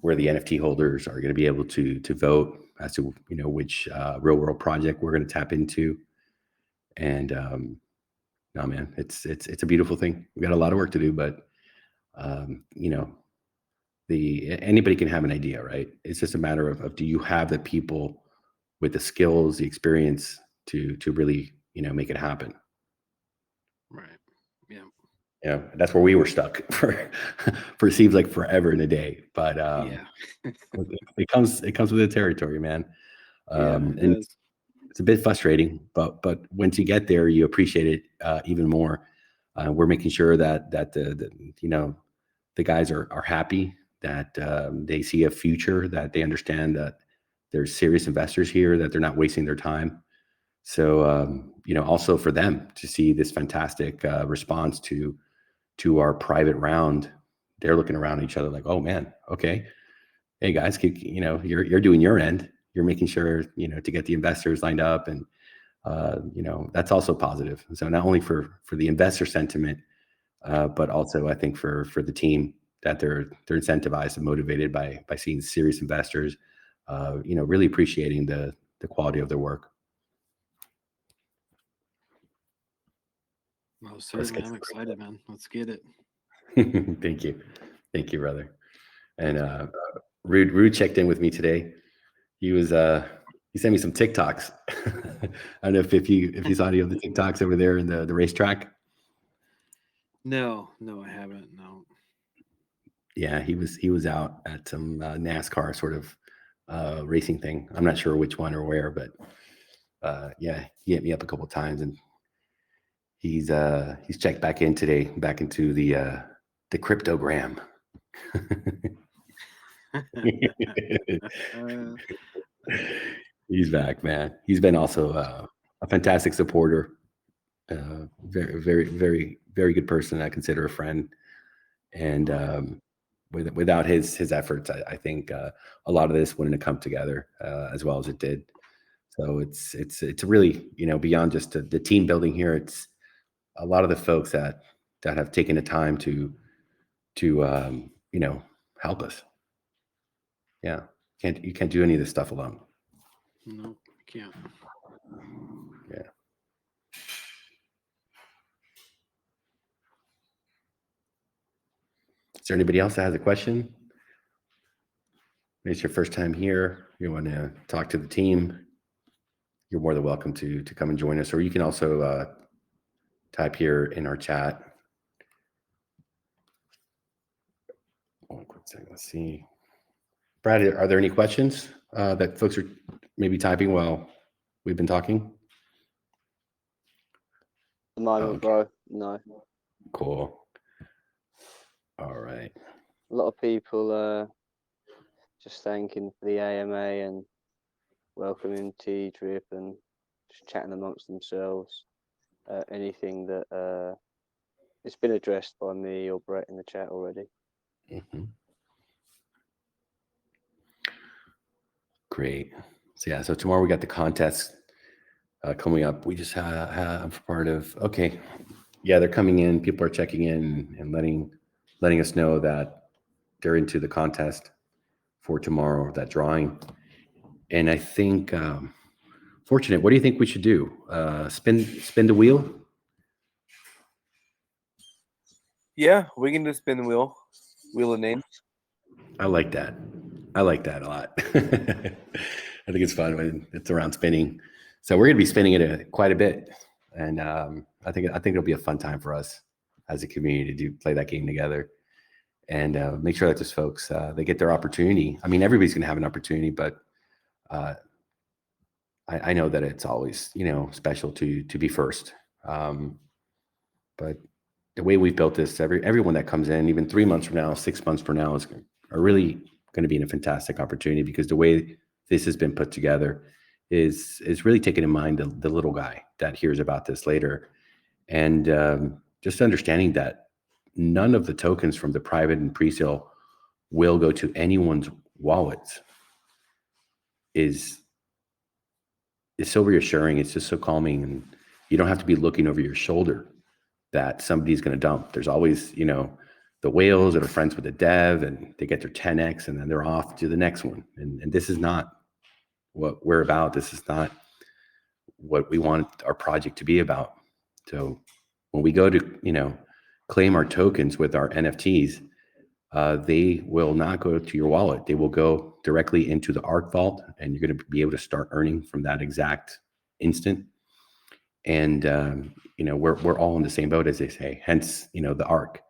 where the NFT holders are going to be able to vote as to, which real world project we're going to tap into. And no, man, it's a beautiful thing. We got a lot of work to do, but anybody can have an idea, right? It's just a matter of do you have the people with the skills, the experience to really, make it happen. Right. Yeah. Yeah, that's where we were stuck for it seems like forever in a day, but it comes with the territory, man. And it's a bit frustrating, but once you get there, you appreciate it even more. We're making sure that the guys are happy, that they see a future, that they understand that there's serious investors here, that they're not wasting their time. So also for them to see this fantastic response to our private round, they're looking around each other like, oh man, okay, hey guys, you're doing your end, you're making sure to get the investors lined up, and that's also positive. So not only for the investor sentiment, but also I think for the team, that they're incentivized and motivated by seeing serious investors, really appreciating the quality of their work. Well, certainly, I'm excited, man. Let's get it. Thank you, brother. And Rude checked in with me today. He sent me some TikToks. I don't know if you saw any of the TikToks over there in the racetrack. No, I haven't. No. Yeah, he was out at some NASCAR sort of racing thing. I'm not sure which one or where, but yeah, he hit me up a couple of times, and he's checked back in today, back into the cryptogram. He's back, man. He's been also a fantastic supporter, very, very, very, very good person. I consider a friend, and without his efforts, I think a lot of this wouldn't have come together as well as it did. So it's really, beyond just the team building here. It's a lot of the folks that have taken the time to help us. Yeah, you can't do any of this stuff alone. No, you can't. Yeah. Is there anybody else that has a question? Maybe it's your first time here. You want to talk to the team, you're more than welcome to come and join us, or you can also type here in our chat. One quick second. Let's see. Brad, are there any questions that folks are maybe typing while we've been talking? The moment, bro. No. Cool. All right. A lot of people just thanking for the AMA and welcoming T-Drip and just chatting amongst themselves. Anything that it's been addressed by me or Brett in the chat already. Mm-hmm. Great. So tomorrow we got the contest coming up. We just have part of, okay. Yeah, they're coming in. People are checking in and letting us know that they're into the contest for tomorrow, that drawing. And I think, Fortunate, what do you think we should do? Spin the wheel? Yeah, we can just spin the wheel of names. I like that a lot. I think it's fun when it's around spinning. So we're going to be spinning it quite a bit. And I think it'll be a fun time for us as a community to play that game together and make sure that those folks, they get their opportunity. I mean, everybody's going to have an opportunity, but I know that it's always, special to be first. But the way we've built this, everyone that comes in, even 3 months from now, 6 months from now, are really going to be in a fantastic opportunity, because the way this has been put together is really taking in mind the little guy that hears about this later, and just understanding that none of the tokens from the private and pre-sale will go to anyone's wallets is so reassuring. It's just so calming, and you don't have to be looking over your shoulder that somebody's going to dump. There's always, the whales that are friends with the dev, and they get their 10x and then they're off to the next one. And this is not what we're about. This is not what we want our project to be about. So when we go to, claim our tokens with our NFTs, they will not go to your wallet. They will go directly into the ARK vault, and you're going to be able to start earning from that exact instant. And, we're all in the same boat, as they say, hence, the ARK.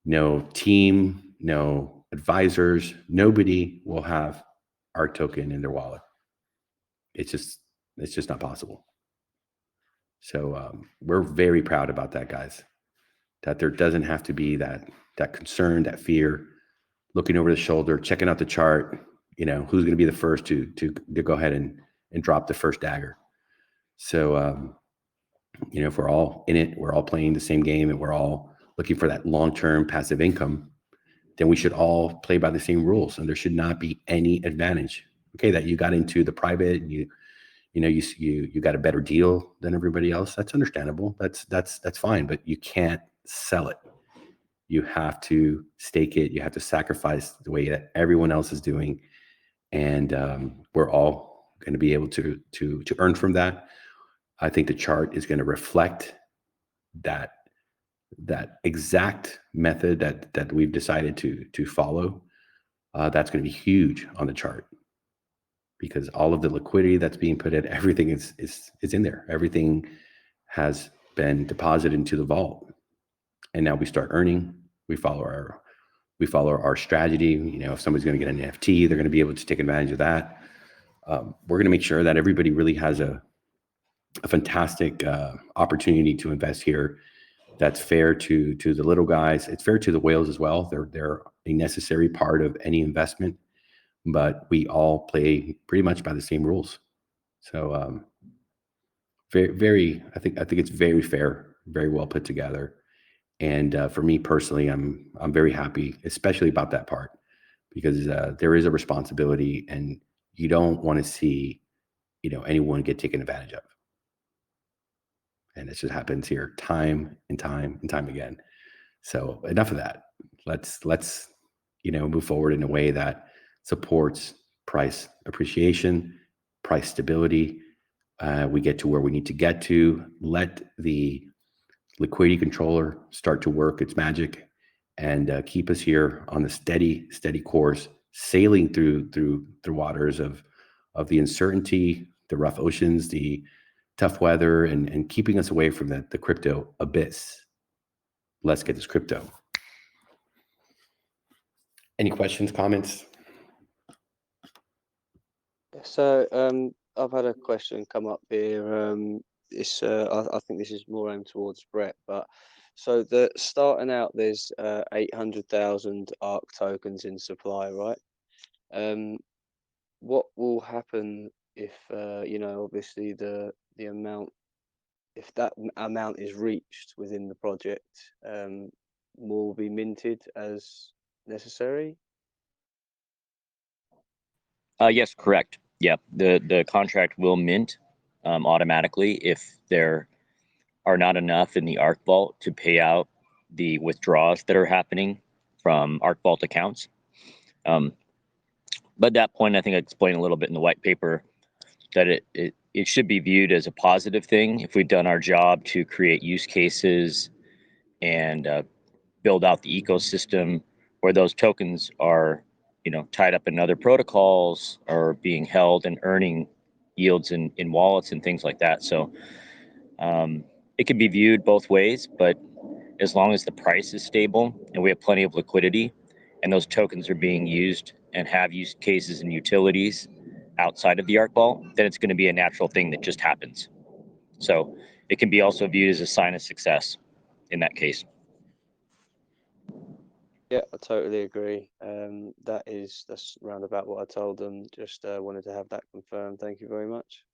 No team, no advisors, nobody will have ARK token in their wallet. It's just not possible. So we're very proud about that, guys, that there doesn't have to be that concern, that fear, looking over the shoulder, checking out the chart, who's going to be the first to go ahead and drop the first dagger. So, if we're all in it, we're all playing the same game, and we're all looking for that long-term passive income, then we should all play by the same rules, and there should not be any advantage. Okay, that you got into the private and you got a better deal than everybody else. That's understandable. That's fine, but you can't sell it. You have to stake it. You have to sacrifice the way that everyone else is doing, and we're all going to be able to earn from that. I think the chart is going to reflect that exact method that we've decided to follow. That's going to be huge on the chart, because all of the liquidity that's being put in, everything is in there. Everything has been deposited into the vault, and now we start earning. We follow our strategy. If somebody's going to get an NFT, they're going to be able to take advantage of that. We're going to make sure that everybody really has a fantastic opportunity to invest here. That's fair to the little guys. It's fair to the whales as well. They're a necessary part of any investment, but we all play pretty much by the same rules. So very, very, I think it's very fair, very well put together. And for me personally, I'm very happy, especially about that part, because there is a responsibility, and you don't want to see, anyone get taken advantage of. And it just happens here time and time and time again. So enough of that. Let's move forward in a way that supports price appreciation, price stability. We get to where we need to get to. Let the liquidity controller start to work its magic, and keep us here on the steady course, sailing through the waters of the uncertainty, the rough oceans, the tough weather, and keeping us away from the crypto abyss. Let's get this crypto. Any questions, comments? So I've had a question come up here. I think this is more aimed towards Brett, but so starting out, there's 800,000 ARK tokens in supply, right? What will happen if obviously the amount, if that amount is reached within the project, more will be minted as necessary? Yes, correct. Yeah, the contract will mint automatically if there are not enough in the ARK Vault to pay out the withdrawals that are happening from ARK Vault accounts. But at that point, I think I explained a little bit in the white paper that it should be viewed as a positive thing if we've done our job to create use cases and build out the ecosystem where those tokens are, tied up in other protocols or being held and earning yields in wallets and things like that. So it can be viewed both ways, but as long as the price is stable and we have plenty of liquidity and those tokens are being used and have use cases and utilities outside of the ARK Vault, then it's going to be a natural thing that just happens. So it can be also viewed as a sign of success in that case. Yeah, I totally agree. That's round about what I told them. Just wanted to have that confirmed. Thank you very much.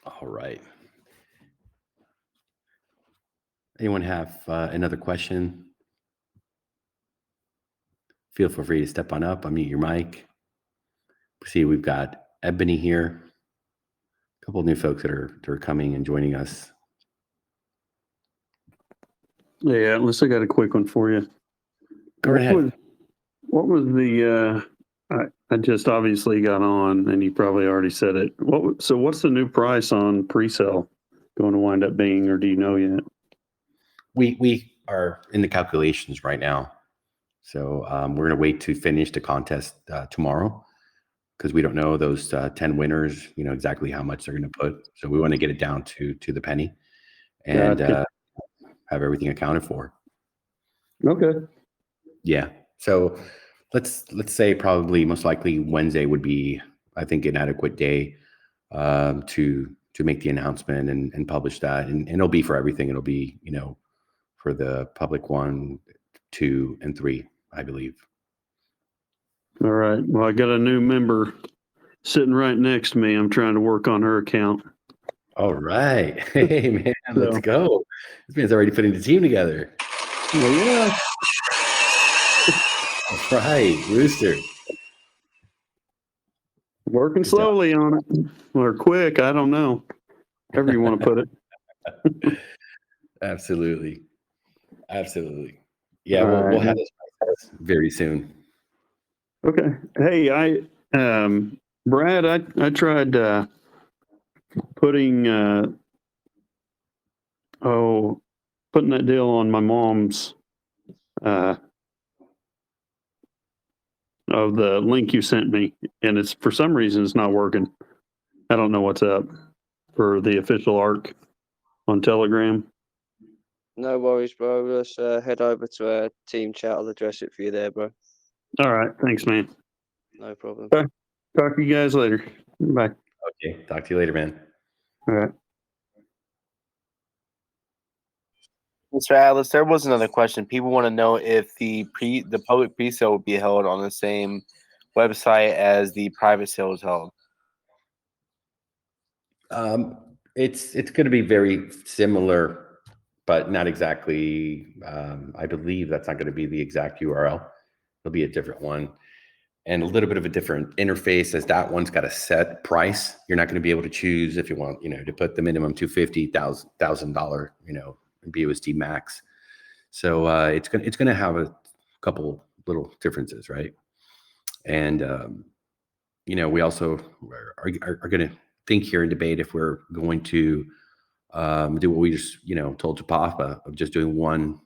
All right. Anyone have another question? Feel free to step on up, unmute your mic. See, we've got Ebony here. A couple of new folks that are coming and joining us. Yeah, Atlas, I got a quick one for you. Go ahead. What was the? I just obviously got on, and you probably already said it. What's the new price on pre-sale going to wind up being, or do you know yet? We are in the calculations right now, so we're going to wait to finish the contest tomorrow, because we don't know those 10 winners, exactly how much they're going to put. So we want to get it down to the penny, and have everything accounted for. Okay. Yeah. So let's say probably most likely Wednesday would be, I think, an adequate day to make the announcement and publish that, and it'll be for everything. It'll be for the public 1, 2, and 3, I believe. All right. Well, I got a new member sitting right next to me. I'm trying to work on her account. All right. Hey, man, let's go. This man's already putting the team together. Well, yeah. All right, Rooster. Working slowly on it, or quick. I don't know. However you want to put it. Absolutely. Yeah, we'll have this very soon. Okay. Hey, Brad, I tried putting that deal on my mom's of the link you sent me, and it's for some reason it's not working. I don't know what's up for the official ARK on Telegram. No worries, bro. Let's head over to our team chat. I'll address it for you there, bro. All right. Thanks, man. No problem. Okay. Talk to you guys later. Bye. Okay. Talk to you later, man. All right. Mr. Atlas, there was another question. People want to know if the public pre-sale will be held on the same website as the private sale was held? It's going to be very similar, but not exactly. I believe that's not going to be the exact URL. It'll be a different one, and a little bit of a different interface, as that one's got a set price. You're not going to be able to choose if you want, to put the minimum $250,000, BUSD max. So it's going to have a couple little differences, right? And we also are going to think here and debate if we're going to do what we just told to Papa of just doing one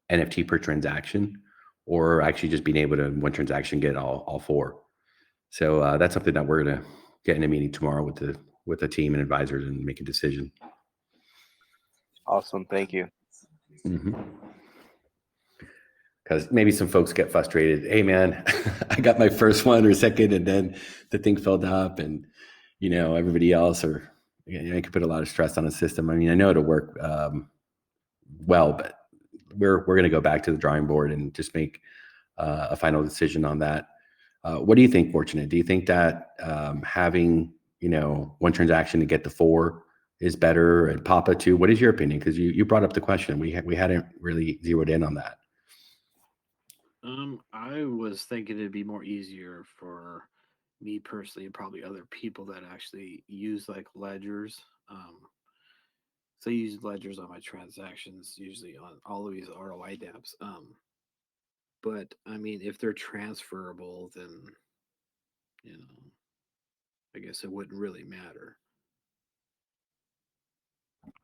NFT per transaction, or actually just being able to one transaction get all four. So that's something that we're going to get in a meeting tomorrow with the team and advisors and make a decision. Awesome, thank you. Because maybe some folks get frustrated. Hey man, I got my first one or second, and then the thing filled up, and everybody else, or I could put a lot of stress on the system. I mean, I know it'll work well, but we're going to go back to the drawing board and just make a final decision on that. What do you think, Fortunate? Do you think that having one transaction to get the four is better, and Papa too? What is your opinion? Because you brought up the question. We hadn't really zeroed in on that. I was thinking it'd be more easier for me personally, and probably other people that actually use like ledgers. So I use ledgers on my transactions, usually on all of these ROI dApps. But I mean, if they're transferable, then I guess it wouldn't really matter,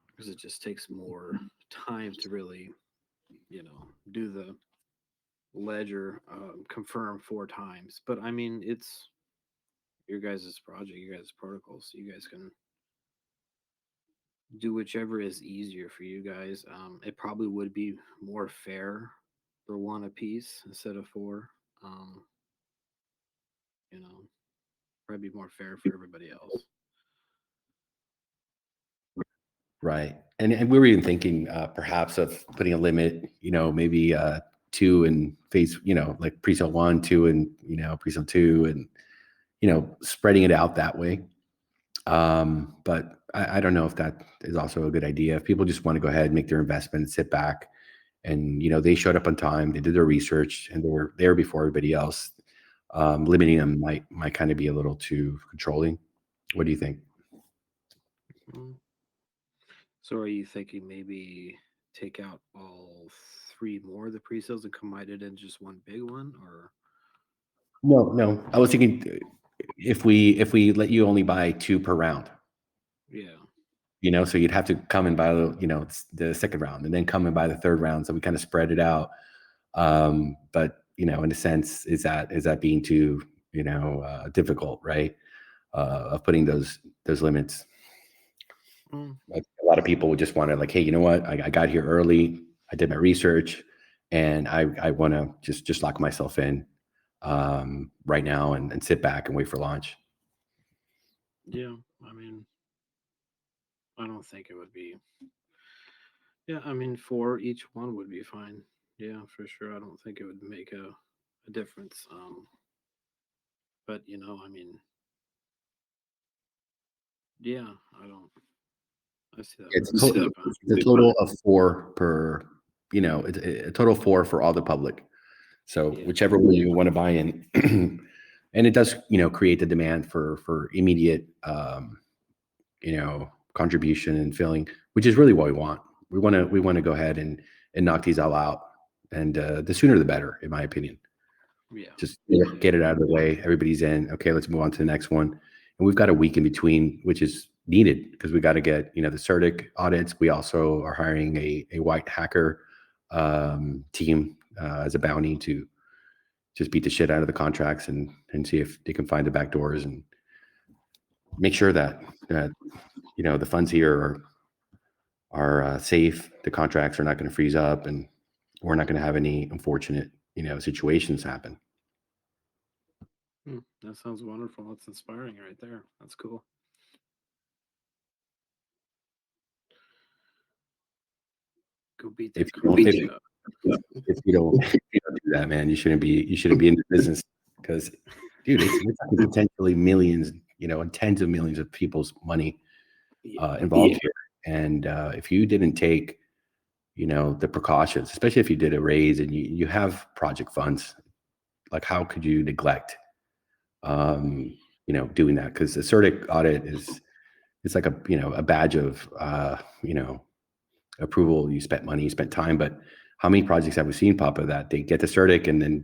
because it just takes more time to really, do the ledger confirm 4 times. But I mean, it's your guys' project, your guys' protocol, so you guys can do whichever is easier for you guys. It probably would be more fair for 1 a piece instead of 4. Probably be more fair for everybody else. Right. And we were even thinking perhaps of putting a limit, maybe 2 in phase, like pre-sale 1, 2 and, pre-sale 2, and, spreading it out that way. But I don't know if that is also a good idea. If people just want to go ahead and make their investment and sit back, and, they showed up on time, they did their research, and they were there before everybody else, limiting them might kind of be a little too controlling. What do you think? So are you thinking maybe take out all 3 more of the pre-sales and combine it in just one big one, or? No. I was thinking if we let you only buy 2 per round. Yeah. So you'd have to come and buy the second round, and then come and buy the third round. So we kind of spread it out. But in a sense, is that being too difficult, right? Of putting those limits. Like, a lot of people would just want to, like, hey, you know what? I got here early. I did my research, and I want to just lock myself in right now and sit back and wait for launch. Yeah, I mean, I don't think it would be. Yeah, I mean, 4 each one would be fine. Yeah, for sure. I don't think it would make a difference. But I mean, yeah, I see that. It's a total of 4 per, it's a total of 4 for all the public. So whichever one you want to buy in, and it does, create the demand for immediate, contribution and filling, which is really what we want. We want to go ahead and knock these all out, and the sooner the better, in my opinion. Yeah. Just get it out of the way. Everybody's in. Okay, let's move on to the next one. And we've got a week in between, which is needed because we got to get, the CERTIC audits. We also are hiring a white hacker team as a bounty to just beat the shit out of the contracts and see if they can find the back doors and make sure that the funds here are safe. The contracts are not going to freeze up, and we're not going to have any unfortunate situations happen. That sounds wonderful. That's inspiring right there. That's cool. Go beat that. If you don't do that, man, you shouldn't be in the business. because, dude, it's potentially millions, and tens of millions of people's money involved here. And if you didn't take, the precautions, especially if you did a raise and you have project funds, like how could you neglect, doing that? Because the CERTIC audit it's like a badge of, approval. You spent money, you spent time, but how many projects have we seen pop of that? They get the CERTIC and then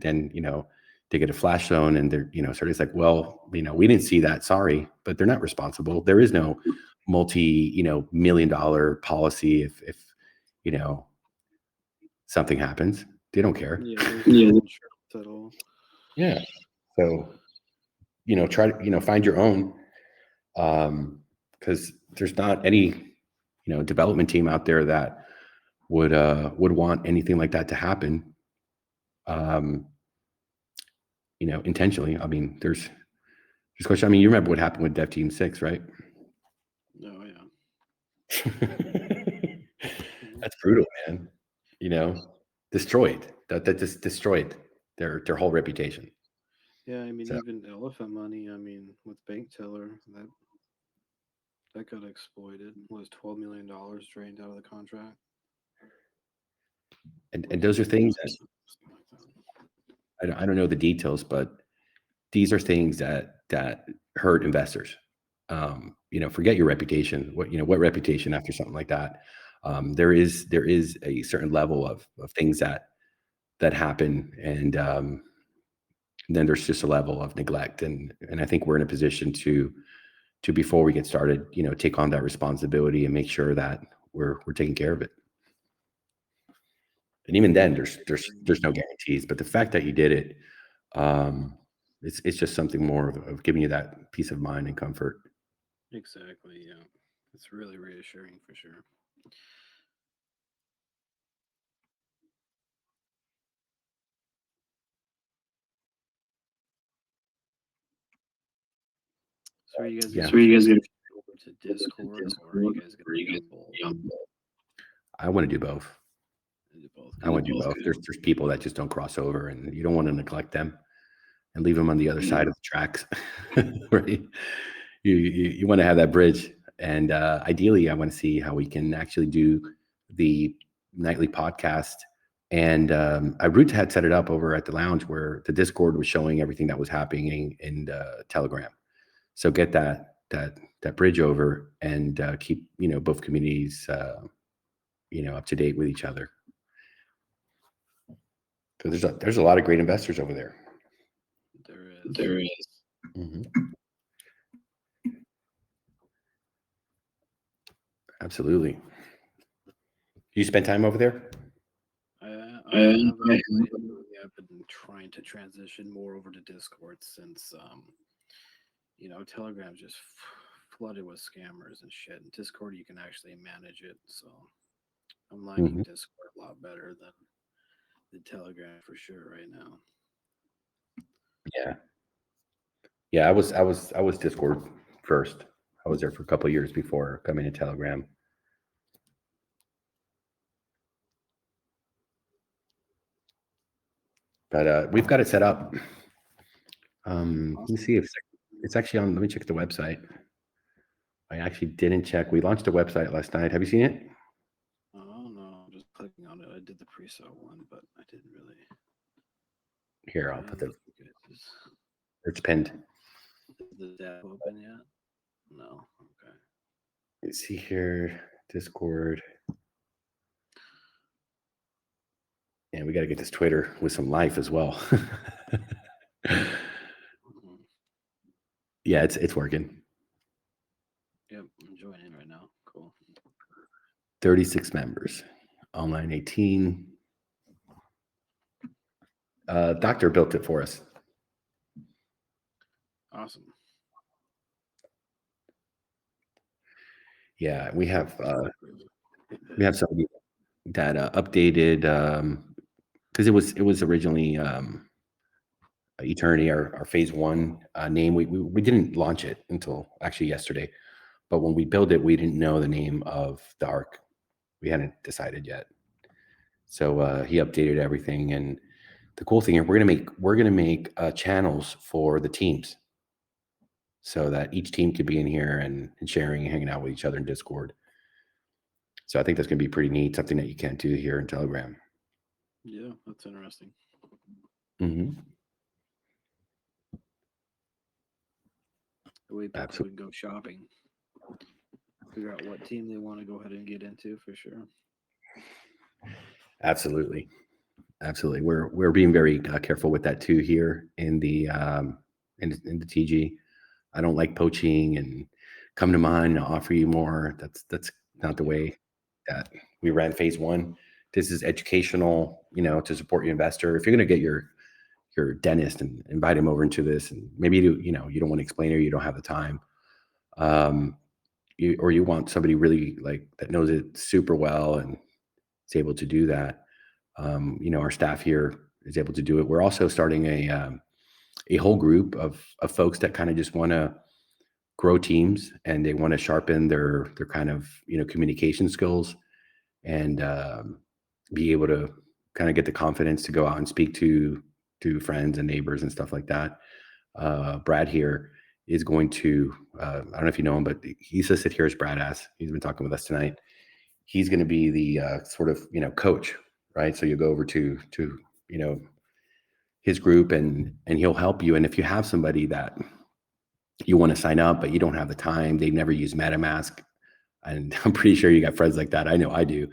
they get a flash zone and they're, CERTIC's like, well, we didn't see that, sorry, but they're not responsible. There is no multi-million-dollar policy if something happens. They don't care. Yeah. So, try to, find your own, because there's not any, development team out there that would want anything like that to happen, intentionally. I mean, there's question. I mean, you remember what happened with Dev Team 6, right? Oh, yeah. That's brutal, man. Destroyed. That just destroyed their whole reputation. Yeah, I mean, So- even elephant money, with Bank Teller, that got exploited. Was $12 million drained out of the contract? And those are things that I don't know the details, but these are things that hurt investors. Forget your reputation. What reputation after something like that? There is a certain level of things that happen, and then there's just a level of neglect, and I think we're in a position to before we get started, take on that responsibility and make sure that we're taking care of it. And even then, there's no guarantees. But the fact that you did it, it's just something more of giving you that peace of mind and comfort. Exactly, yeah. It's really reassuring for sure. So are you guys Yeah. gonna go over to Discord, or are you guys gonna be on both? I want to do both. Do both? I want to do both. There's people that just don't cross over, and you don't want to neglect them and leave them on the other side of the tracks, right? You want to have that bridge, and ideally, I want to see how we can actually do the nightly podcast. And Root had set it up over at the lounge where the Discord was showing everything that was happening in Telegram. So get that bridge over and keep both communities up to date with each other. Because there's a lot of great investors over there. There is. Mm-hmm. Absolutely. You spend time over there? I've been trying to transition more over to Discord since Telegram just flooded with scammers and shit. In Discord, you can actually manage it, so I'm liking Discord a lot better than Telegram for sure right now. Yeah. I was Discord first. I was there for a couple of years before coming to Telegram. But we've got it set up. Let me see if it's actually on. Let me check the website. I actually didn't check. We launched a website last night. Have you seen it? Oh no, I'm just clicking on it. I did the pre-sale one, but I didn't really. Here, I'll put it's pinned. Is the tab open yet? No. Okay. Let's see here. Discord. And we got to get this Twitter with some life as well. Yeah, it's working. Yep, I'm joining right now. Cool. 36 members. Online 18. Doctor built it for us. Awesome. Yeah, we have somebody that updated because it was originally Eternity, our phase 1 name. We didn't launch it until actually yesterday, but when we built it, we didn't know the name of the ARK. We hadn't decided yet. So he updated everything, and the cool thing here, we're gonna make channels for the teams, so that each team could be in here and sharing and hanging out with each other in Discord. So I think that's gonna be pretty neat. Something that you can't do here in Telegram. Yeah, that's interesting. Mm-hmm. The way people Absolutely. can go shopping, figure out what team they want to go ahead and get into for sure. Absolutely. We're being very careful with that too here in the TG. I don't like poaching and come to mine and I'll offer you more. That's not the way that we ran phase one. This is educational, to support your investor. If you're going to get your dentist and invite him over into this, and maybe you don't want to explain it or you don't have the time, you want somebody really like that knows it super well and is able to do that. Our staff here is able to do it. We're also starting a whole group of folks that kind of just want to grow teams and they want to sharpen their kind of communication skills and be able to kind of get the confidence to go out and speak to friends and neighbors and stuff like that. Brad here is going to I don't know if you know him, but he's listed here as Brad Ass. He's been talking with us tonight. He's going to be the sort of coach, right? So you go over to his group and he'll help you. And if you have somebody that you want to sign up but you don't have the time, they've never used MetaMask, and I'm pretty sure you got friends like that. I know I do.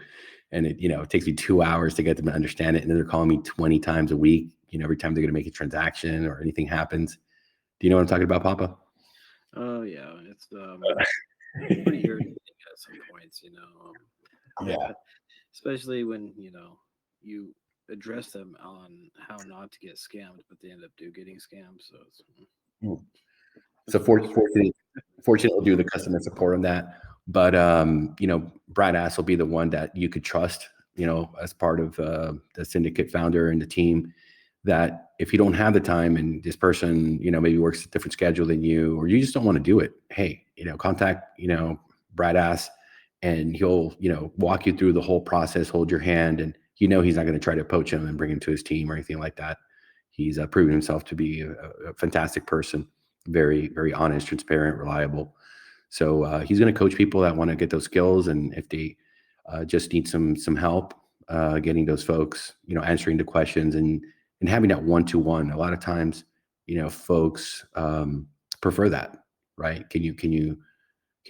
And it takes me 2 hours to get them to understand it, and then they're calling me 20 times a week, every time they're going to make a transaction or anything happens. Do you know what I'm talking about, Papa? Oh yeah, it's pretty irritating at some points, Yeah. Especially when you address them on how not to get scammed, but they end up getting scammed. So it's fortunately we'll do the customer support on that. But Brad Ass will be the one that you could trust, as part of the syndicate founder and the team, that if you don't have the time and this person, maybe works a different schedule than you, or you just don't want to do it, hey, contact, Brad Ass, and he'll, walk you through the whole process, hold your hand, and he's not going to try to poach him and bring him to his team or anything like that. He's proven himself to be a fantastic person, very, very honest, transparent, reliable. So he's going to coach people that want to get those skills, and if they just need some help getting those folks, answering the questions and having that one-to-one. A lot of times, folks prefer that, right? Can you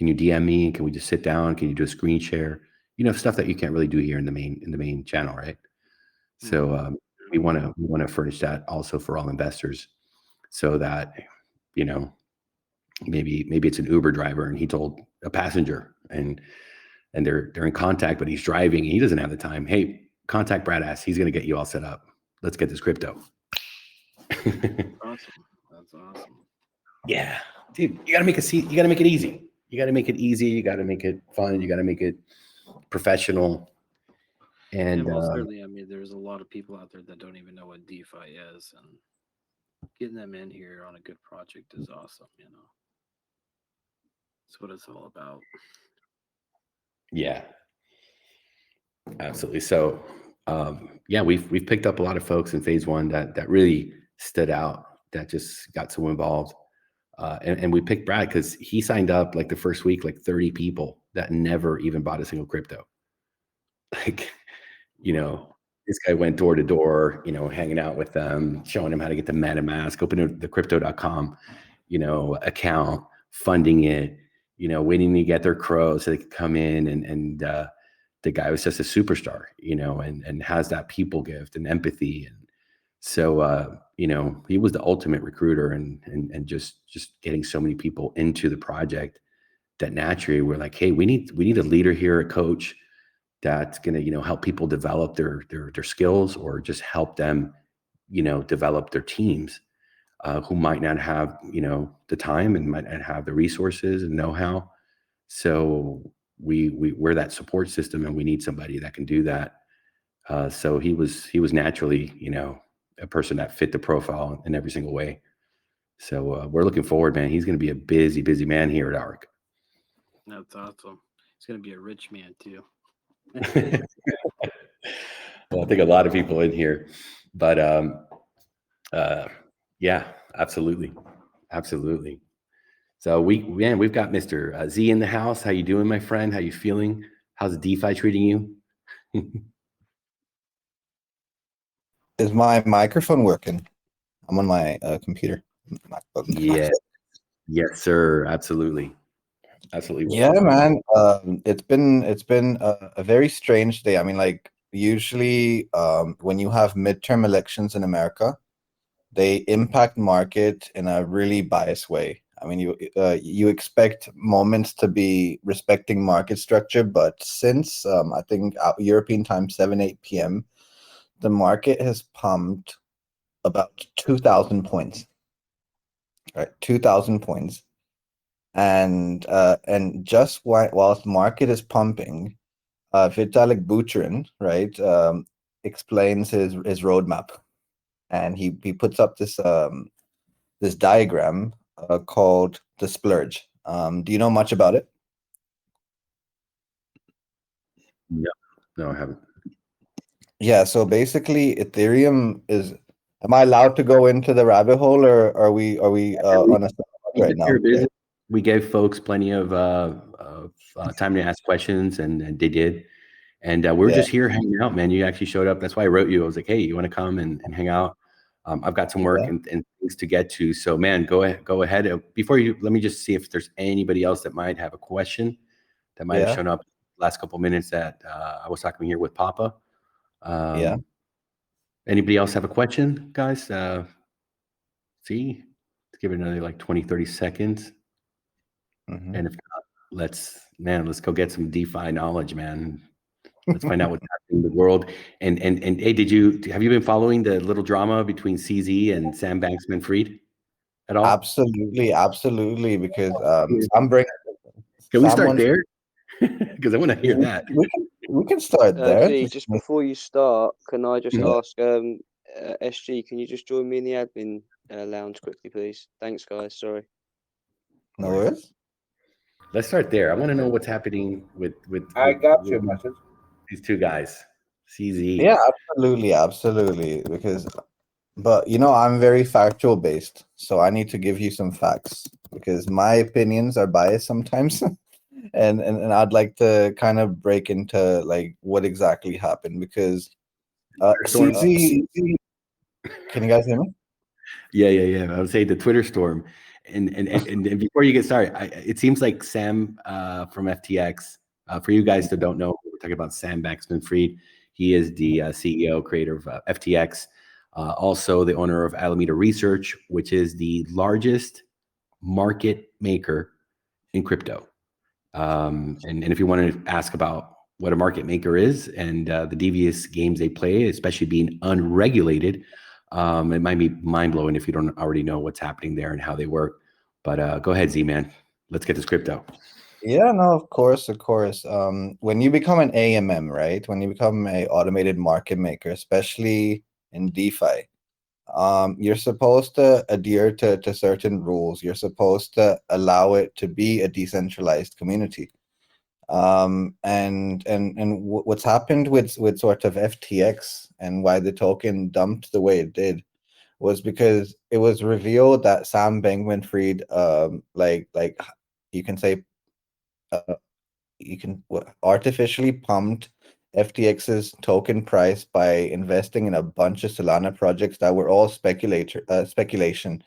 DM me? Can we just sit down? Can you do a screen share? Stuff that you can't really do here in the main channel, right? So we want to furnish that also for all investors, so that maybe it's an Uber driver and he told a passenger and they're in contact, but he's driving and he doesn't have the time. Hey, contact Brad Ass. He's going to get you all set up. Let's get this crypto. awesome. That's awesome. Yeah, dude, you got to make it easy. You got to make it easy. You got to make it fun. You got to make it professional. And certainly, there's a lot of people out there that don't even know what DeFi is, and getting them in here on a good project is awesome. That's what it's all about. Yeah, absolutely. So, we've picked up a lot of folks in phase one that really stood out, that just got so involved. And we picked Brad because he signed up like the first week, like 30 people that never even bought a single crypto. Like, this guy went door to door, hanging out with them, showing them how to get the MetaMask, opening the crypto.com, account, funding it, waiting to get their crow so they could come in. And the guy was just a superstar, and has that people gift and empathy. And so, he was the ultimate recruiter and just getting so many people into the project that naturally we're like, hey, we need a leader here, a coach that's going to, help people develop their skills, or just help them, develop their teams, who might not have, the time and might not have the resources and know-how. So we're that support system, and we need somebody that can do that. So he was naturally, a person that fit the profile in every single way. So we're looking forward, man. He's going to be a busy man here at ARK. That's awesome. He's going to be a rich man too. Well, I think a lot of people in here, but Yeah, absolutely. Absolutely. So we've got Mr. Z in the house. How you doing, my friend? How you feeling? How's DeFi treating you? Is my microphone working? I'm on my computer. Yeah. Yes, sir. Absolutely. Absolutely. Yeah, man. It's been a very strange day. I mean, like usually, when you have midterm elections in America, they impact market in a really biased way. I mean, you expect moments to be respecting market structure, but since I think European time 7-8 p.m., the market has pumped about 2,000 points. Right, 2,000 points, and just whilst market is pumping, Vitalik Buterin, right, explains his roadmap, and he puts up this diagram called the splurge. Do you know much about it? No, I haven't. Yeah, so basically, Ethereum is. Am I allowed to go into the rabbit hole, or are we on a right now? We gave folks plenty of time to ask questions, and they did. And we were just here hanging out, man. You actually showed up. That's why I wrote you. I was like, hey, you want to come and hang out? I've got some work and things to get to. So, man, go ahead. Before you, let me just see if there's anybody else that might have a question that might have shown up last couple of minutes that I was talking here with Papa. Anybody else have a question, guys? See, let's give it another like 20, 30 seconds. And if not, let's go get some DeFi knowledge, man. Let's find out what's happening in the world. And hey, have you been following the little drama between CZ and Sam Bankman-Fried at all? Absolutely, because Can we start there? Because I want to hear that. We can start there. Z, just before you start, can I just ask, SG, can you just join me in the admin lounge quickly, please? Thanks, guys. Sorry. No worries. Let's start there. I want to know what's happening with I got your message. These two guys, CZ. Yeah, absolutely. But I'm very factual based, so I need to give you some facts because my opinions are biased sometimes. and I'd like to kind of break into like what exactly happened because CZ, can you guys hear me? Yeah. I would say the Twitter storm. And before you get started, it seems like Sam from FTX, for you guys that don't know, we're talking about Sam Bankman-Fried. He is the CEO, creator of FTX, also the owner of Alameda Research, which is the largest market maker in crypto. And if you want to ask about what a market maker is and the devious games they play, especially being unregulated, it might be mind-blowing if you don't already know what's happening there and how they work. But go ahead, Z-Man. Let's get this crypto. Yeah, no, of course. When you become an AMM, right? When you become a automated market maker, especially in DeFi, you're supposed to adhere to certain rules. You're supposed to allow it to be a decentralized community. And what's happened with sort of FTX and why the token dumped the way it did was because it was revealed that Sam Bankman-Fried, like you can say, artificially pumped FTX's token price by investing in a bunch of Solana projects that were all speculation.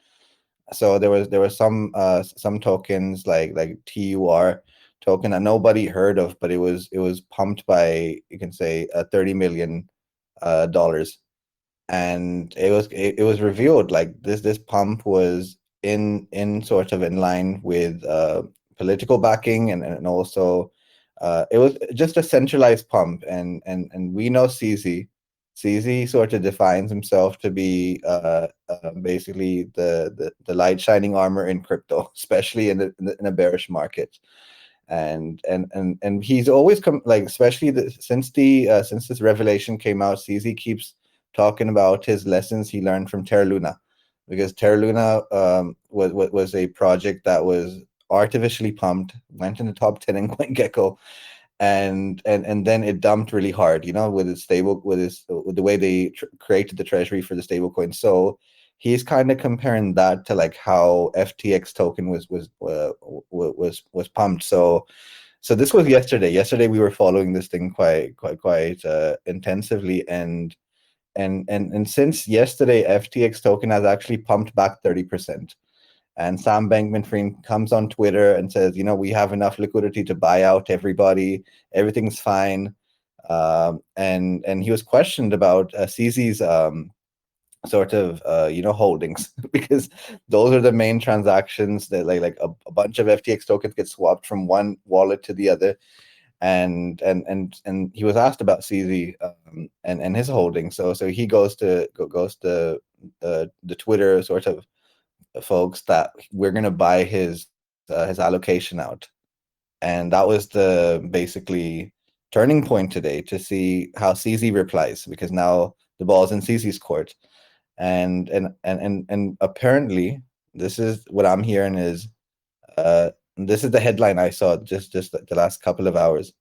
So there was some tokens like TUR token that nobody heard of, but it was pumped by, you can say, $30 million, and it was revealed like this pump was in sort of in line with political backing and also it was just a centralized pump, and we know CZ sort of defines himself to be basically the light shining armor in crypto, especially in a bearish market. And he's always come, like, especially since this revelation came out, CZ keeps talking about his lessons he learned from Terra Luna, because Terra Luna was a project that was artificially pumped, went in the top 10 in CoinGecko, and then it dumped really hard, with the way they created the treasury for the stable coin. So he's kind of comparing that to like how FTX token was pumped. So this was yesterday. Yesterday we were following this thing quite intensively, and since yesterday, FTX token has actually pumped back 30%. And Sam Bankman-Fried comes on Twitter and says, we have enough liquidity to buy out everybody. Everything's fine. And he was questioned about CZ's sort of holdings, because those are the main transactions that like a bunch of FTX tokens get swapped from one wallet to the other. And he was asked about CZ and his holdings. So he goes to the Twitter sort of folks that we're going to buy his allocation out. And that was the basically turning point today, to see how CZ replies, because now the ball's in CZ's court. And apparently this is what I'm hearing is this is the headline I saw just the last couple of hours.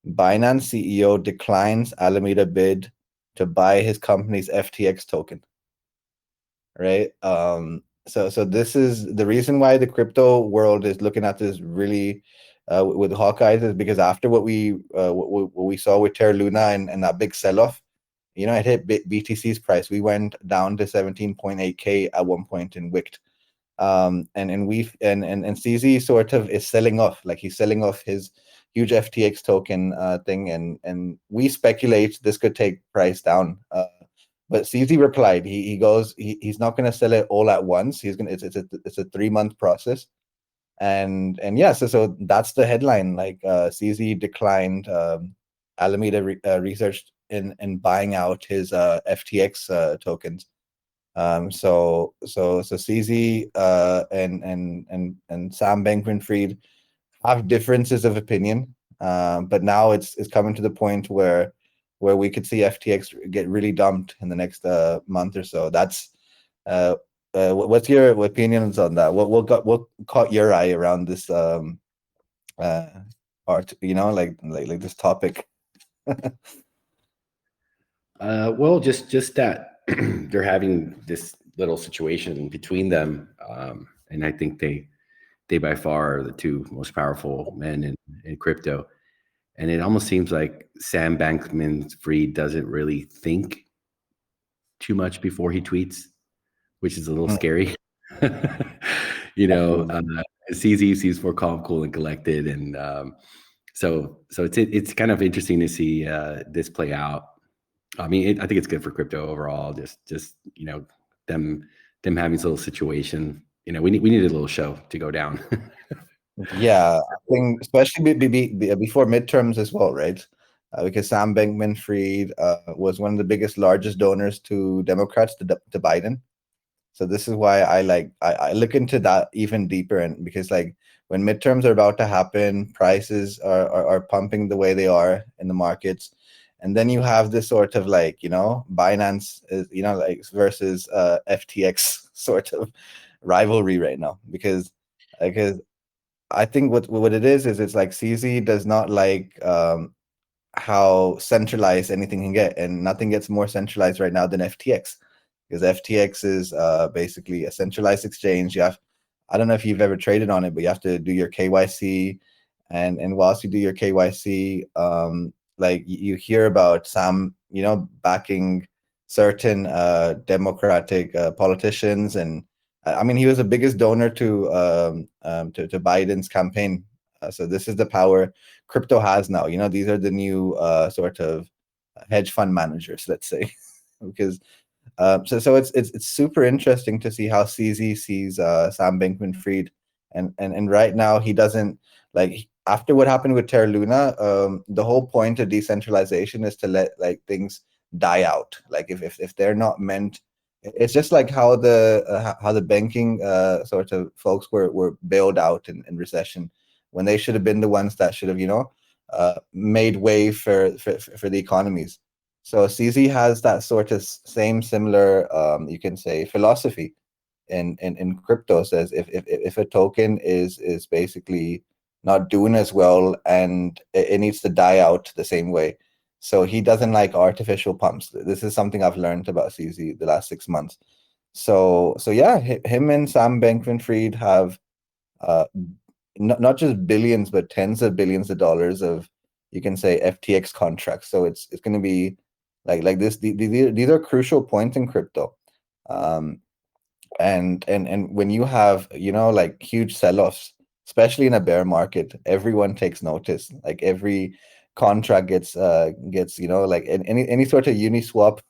Binance CEO declines Alameda bid to buy his company's FTX token. Right. So this is the reason why the crypto world is looking at this really with Hawkeyes, is because after what we saw with Terra Luna and that big sell-off, it hit BTC's price. We went down to 17.8K at one point and wicked. And CZ sort of is selling off, like he's selling off his huge FTX token thing, and we speculate this could take price down. But CZ replied, he goes, he's not going to sell it all at once. He's gonna, it's a 3-month process, and yeah, so that's the headline. Like CZ declined Alameda Research in buying out his FTX tokens. So CZ and Sam Bankman-Fried have differences of opinion, but now it's coming to the point where we could see FTX get really dumped in the next month or so. That's what's your opinions on that? What caught your eye around this art? Like this topic. Well, just that they're having this little situation between them, and I think they by far are the two most powerful men in crypto. And it almost seems like Sam Bankman-Fried doesn't really think too much before he tweets, which is a little scary. CZ seems more calm, cool, and collected, and so it's kind of interesting to see this play out. I mean, I think it's good for crypto overall. Just them having this little situation. We need a little show to go down. Yeah, I think especially before midterms as well, right? Because Sam Bankman-Fried was one of the largest donors to Democrats to Biden. So this is why I look into that even deeper, and because like when midterms are about to happen, prices are pumping the way they are in the markets, and then you have this sort of Binance is versus FTX sort of rivalry right now, because I think what it is it's like CZ does not like how centralized anything can get, and nothing gets more centralized right now than FTX, because FTX is basically a centralized exchange. I don't know if you've ever traded on it, but you have to do your KYC, and whilst you do your KYC, like you hear about Sam, backing certain Democratic politicians, and I mean, he was the biggest donor to Biden's campaign. So this is the power crypto has now. These are the new sort of hedge fund managers, let's say, because so it's super interesting to see how CZ sees Sam Bankman-Fried, and right now he doesn't like. After what happened with Terra Luna, the whole point of decentralization is to let things die out. Like if they're not meant. It's just like how the banking sort of folks were bailed out in recession, when they should have been the ones that should have made way for the economies. So CZ has that sort of similar you can say philosophy in crypto. Says if a token is basically not doing as well, and it needs to die out the same way. So he doesn't like artificial pumps. This is something I've learned about CZ the last 6 months. So yeah, him and Sam Bankman-Fried have not just billions but tens of billions of dollars of, you can say, FTX contracts. So it's going to be like this. These are crucial points in crypto. And when you have, like, huge sell-offs, especially in a bear market, everyone takes notice. Like every contract gets like any sort of Uniswap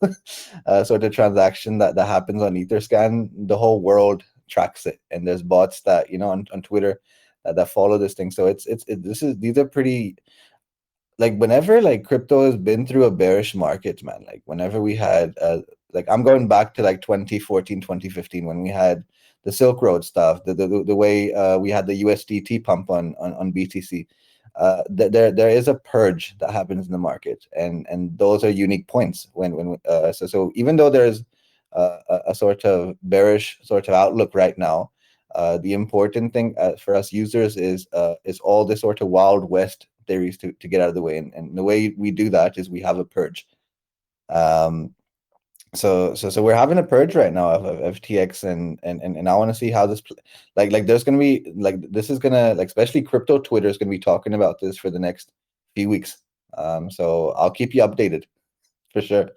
sort of transaction that happens on Etherscan, the whole world tracks it, and there's bots that on Twitter that follow this thing. So these are pretty, like, whenever like crypto has been through a bearish market, man, like whenever we had like, I'm going back to like 2014, 2015, when we had the Silk Road stuff, the way we had the USDT pump on BTC. There is a purge that happens in the market, and those are unique points so even though there's a sort of bearish sort of outlook right now, the important thing for us users is all this sort of Wild West theories to get out of the way, and the way we do that is we have a purge. So we're having a purge right now of FTX, and I want to see how this like there's gonna be, like, this is gonna, like, especially crypto Twitter is gonna be talking about this for the next few weeks. So I'll keep you updated for sure.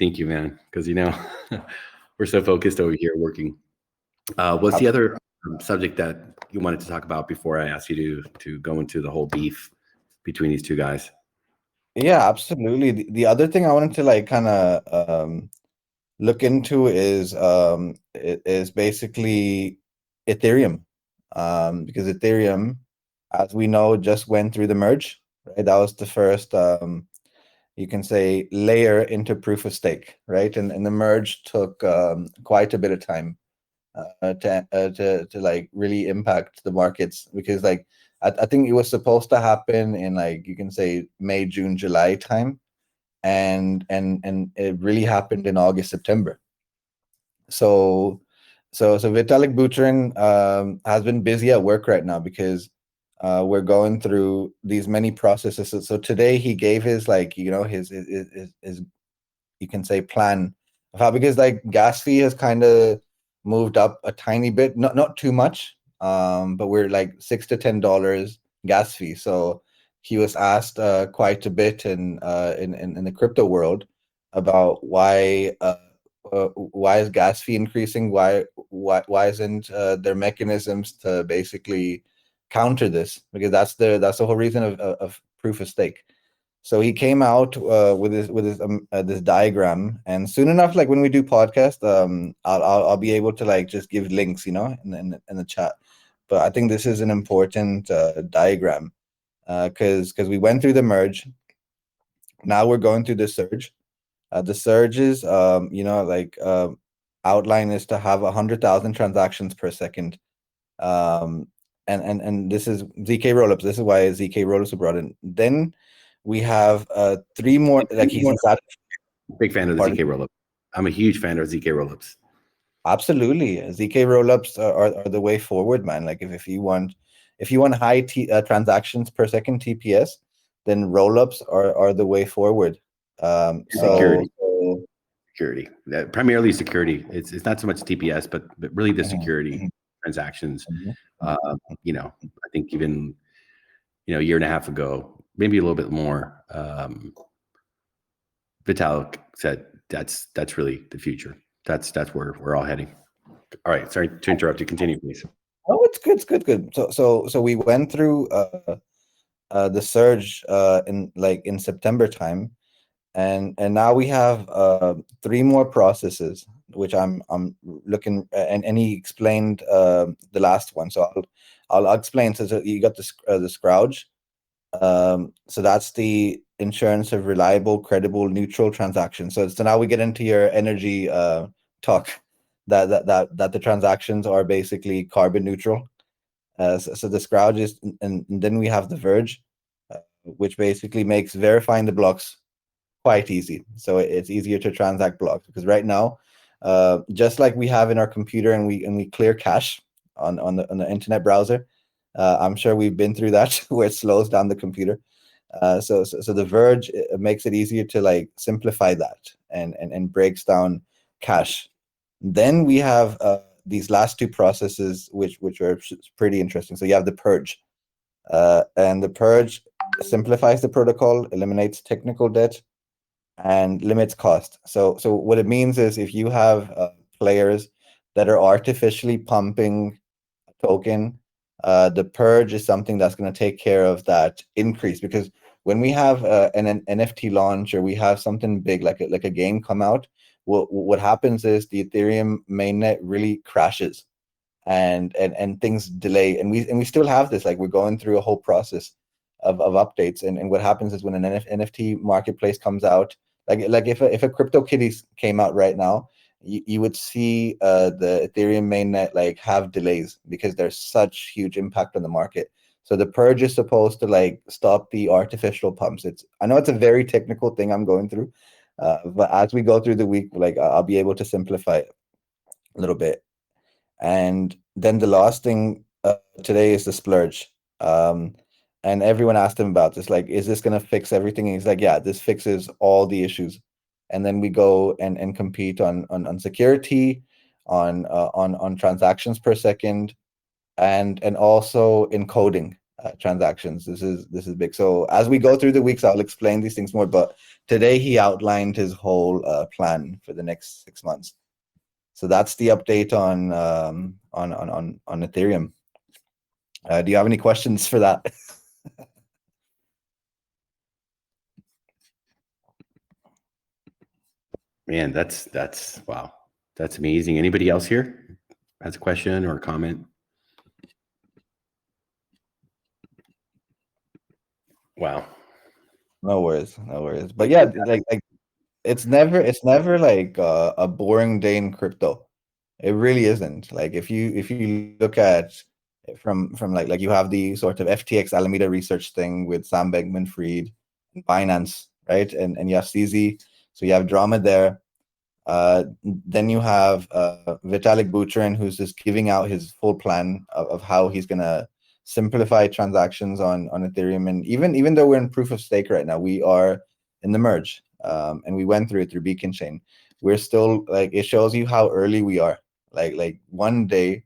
Thank you, man. Because we're so focused over here working. What's the other subject that you wanted to talk about before I asked you to go into the whole beef between these two guys? Yeah, absolutely. The other thing I wanted to, like, kind of look into is basically Ethereum, because Ethereum, as we know, just went through the merge, right? That was the first, you can say, layer into proof of stake, right? And the merge took quite a bit of time to like really impact the markets, because, like, I think it was supposed to happen in, like, you can say, May, June, July time, and it really happened in August, September. So Vitalik Buterin has been busy at work right now, because we're going through these many processes. So today he gave his, like, his you can say, plan of how, because, like, gas fee has kind of moved up a tiny bit, not too much, but we're like $6 to $10 gas fee. So he was asked quite a bit in the crypto world about why is gas fee increasing? Why isn't there mechanisms to basically counter this? Because that's the whole reason of proof of stake. So he came out with this diagram, and soon enough, like when we do podcast, I'll be able to, like, just give links, in the chat. But I think this is an important diagram, because we went through the merge. Now we're going through the surge. The surges, outline is to have 100,000 transactions per second. And this is ZK rollups. This is why ZK rollups are brought in. Then we have 3 more. Like, he's big fan of the ZK rollup. I'm a huge fan of ZK rollups. Absolutely, ZK rollups are the way forward, man. Like, if you want high transactions per second TPS, then rollups are the way forward. Security. Primarily security. It's not so much TPS, but really the security transactions. I think even a year and a half ago, maybe a little bit more, Vitalik said that's really the future. That's where we're all heading. All right, sorry to interrupt you. Continue, please. Oh, it's good. So we went through the surge in September time, and now we have 3 more processes, which I'm looking, and he explained the last one. So I'll explain. So you got the Scrouge. So that's the insurance of reliable, credible, neutral transactions. So now we get into your energy talk, that the transactions are basically carbon neutral. So the Scrouge is, and then we have the Verge, which basically makes verifying the blocks quite easy. So it's easier to transact blocks, because right now, just like we have in our computer, and we clear cache on the internet browser. I'm sure we've been through that where it slows down the computer. So the Verge makes it easier to like simplify that and breaks down cash. Then we have these last two processes, which are pretty interesting. So you have the Purge, and the Purge simplifies the protocol, eliminates technical debt, and limits cost. So what it means is if you have players that are artificially pumping a token, the Purge is something that's going to take care of that increase, because when we have an NFT launch or we have something big like a game come out, what happens is the Ethereum mainnet really crashes, and things delay, and we still have this, like we're going through a whole process of updates, and what happens is when an NFT marketplace comes out, like if a CryptoKitties came out right now, you would see the Ethereum mainnet like have delays because there's such huge impact on the market. So the Purge is supposed to like stop the artificial pumps. I know it's a very technical thing I'm going through, but as we go through the week, like I'll be able to simplify it a little bit. And then the last thing today is the Splurge. And everyone asked him about this, like, is this going to fix everything? And he's like, yeah, this fixes all the issues. And then we go and compete on security, on transactions per second, and also encoding transactions. This is big. So as we go through the weeks, I'll explain these things more. But today he outlined his whole plan for the next 6 months. So that's the update on Ethereum. Do you have any questions for that? Man, that's wow. That's amazing. Anybody else here has a question or a comment? Wow. No worries. But yeah, like it's never like a boring day in crypto. It really isn't. Like if you look at from like you have the sort of FTX Alameda research thing with Sam Bankman-Fried and Binance, right? And you have CZ, so you have drama there. Then you have Vitalik Buterin, who's just giving out his full plan of how he's gonna simplify transactions on Ethereum. And even though we're in proof of stake right now, we are in the merge, and we went through it through Beacon Chain. We're still like, it shows you how early we are. Like one day,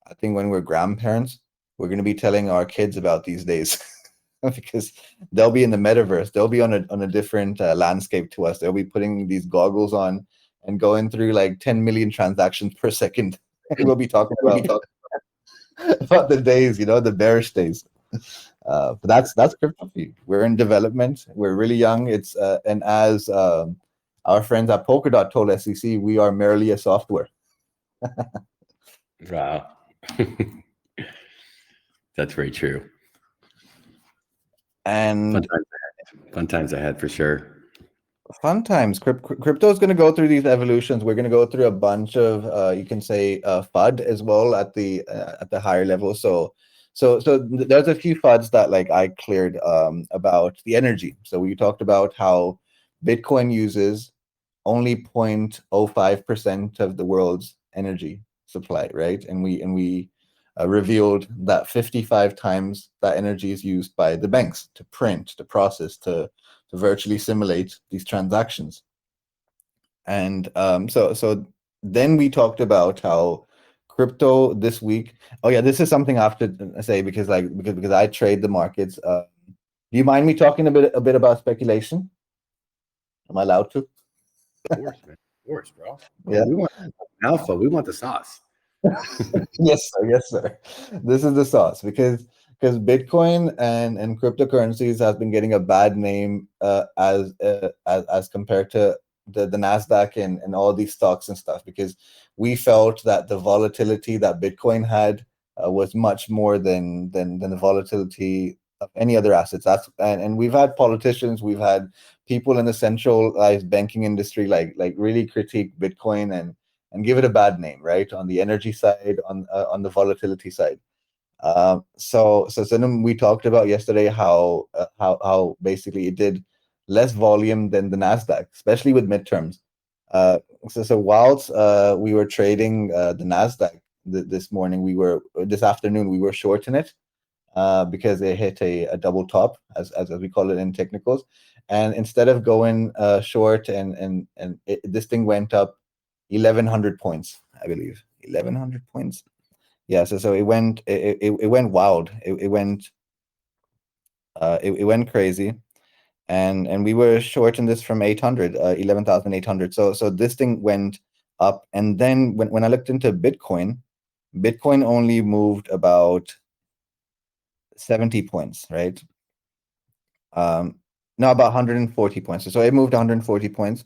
I think when we're grandparents, we're gonna be telling our kids about these days. Because they'll be in the metaverse, they'll be on a different landscape to us. They'll be putting these goggles on and going through like 10 million transactions per second. We'll be talking about the days, the bearish days. But that's crypto for you. We're in development. We're really young. It's and as our friends at Polkadot told SEC, we are merely a software. Wow. That's very true. And fun times ahead for sure. Fun times. Crypto is going to go through these evolutions. We're going to go through a bunch of you can say FUD as well at the higher level. So there's a few FUDs that like I cleared about the energy. So we talked about how Bitcoin uses only 0.05% of the world's energy supply, right? And we revealed that 55 times that energy is used by the banks to print, to process, to virtually simulate these transactions. And so then we talked about how crypto this week. Oh yeah, this is something I have to say because I trade the markets. Do you mind me talking a bit about speculation? Am I allowed to? Of course, man. Of course, bro. Yeah. We want alpha. We want the sauce. Yes, sir. This is the sauce because Bitcoin and cryptocurrencies has been getting a bad name as compared to the Nasdaq and all these stocks and stuff, because we felt that the volatility that Bitcoin had was much more than the volatility of any other assets. And we've had politicians, we've had people in the centralized banking industry like really critique Bitcoin and give it a bad name, right? On the energy side, on the volatility side. So then we talked about yesterday how basically it did less volume than the Nasdaq, especially with midterms. So whilst we were trading the Nasdaq this afternoon, we were shorting it. because it hit a double top, as we call it in technicals. And instead of going short, and this thing went up 1,100 points, I believe. 1,100 points. Yeah, so it went wild. It went crazy, and we were shorting this from 800, 11,800. So this thing went up, and then when I looked into Bitcoin only moved about 70 points, right? No, about 140 points. So it moved 140 points,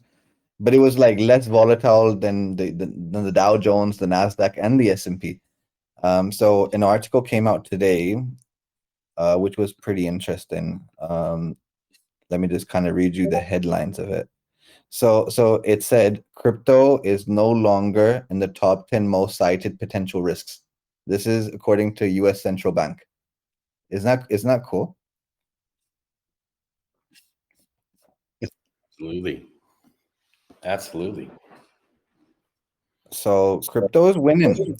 but it was like less volatile than the Dow Jones, the Nasdaq, and the S&P. So an article came out today, which was pretty interesting. Let me just kind of read you the headlines of it. So it said crypto is no longer in the top 10 most cited potential risks. This is according to U.S. Central Bank. Isn't that cool? Absolutely. So crypto is winning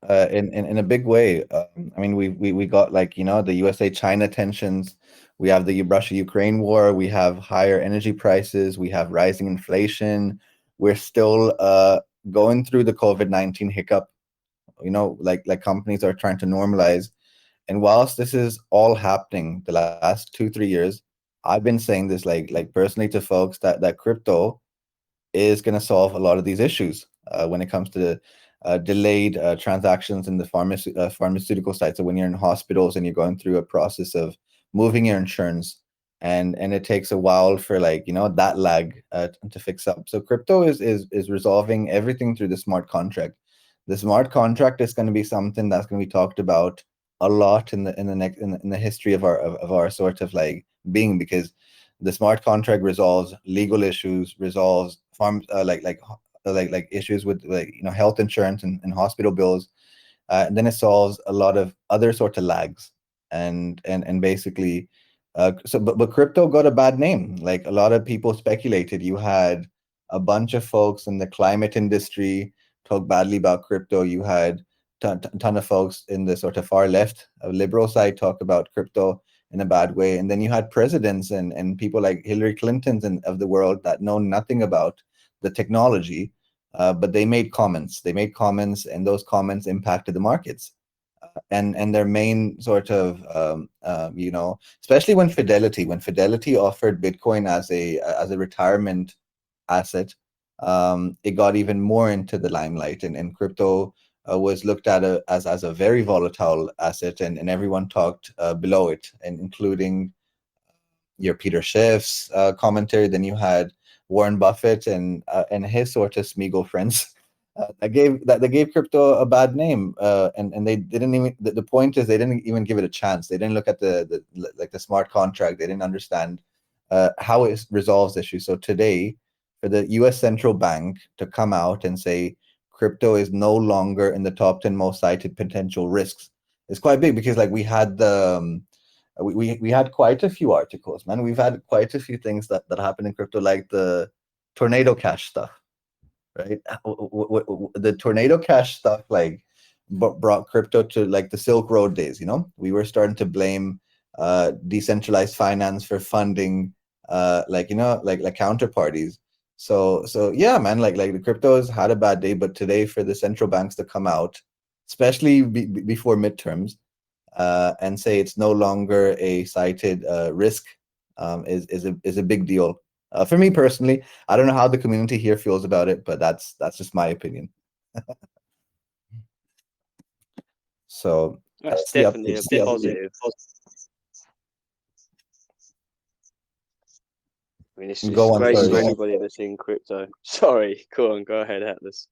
in a big way. I mean, we got, like, the USA-China tensions. We have the Russia-Ukraine war. We have higher energy prices. We have rising inflation. We're still going through the COVID-19 hiccup. Like companies are trying to normalize. And whilst this is all happening the last 2-3 years, I've been saying this like personally to folks that crypto is going to solve a lot of these issues when it comes to delayed transactions in the pharmaceutical side. So when you're in hospitals and you're going through a process of moving your insurance, and it takes a while for that lag to fix up. So crypto is resolving everything through the smart contract. The smart contract is going to be something that's going to be talked about a lot in the history of our sort of like being, because the smart contract resolves legal issues, resolves like issues with health insurance and hospital bills, and then it solves a lot of other sort of lags, and basically but crypto got a bad name. Like, a lot of people speculated. You had a bunch of folks in the climate industry talk badly about crypto. You had ton of folks in the sort of far left liberal side talk about crypto in a bad way. And then you had presidents and people like Hillary Clinton of the world that know nothing about the technology, but they made comments. And those comments impacted the markets. And their main sort of, especially when Fidelity offered Bitcoin as a retirement asset, it got even more into the limelight, and crypto was looked at as a very volatile asset, and everyone talked below it, and including your Peter Schiff's commentary. Then you had Warren Buffett and his sort of Smeagol friends that gave crypto a bad name, and they didn't even. The point is, they didn't even give it a chance. They didn't look at the smart contract. They didn't understand how it resolves issues. So today, for the U.S. Central Bank to come out and say crypto is no longer in the top 10 most cited potential risks is quite big, because we had we had quite a few articles, man. We've had quite a few things that happened in crypto, like the tornado cash stuff, right? The tornado cash stuff brought crypto to the Silk Road days. We were starting to blame decentralized finance for funding counterparties. So yeah, man, the cryptos had a bad day, but today, for the central banks to come out, especially before midterms, and say it's no longer a cited risk, is a big deal. For me personally, I don't know how the community here feels about it, but that's just my opinion. So that's definitely a positive. I mean, it's great for anybody that's in crypto. Sorry, go ahead, Atlas.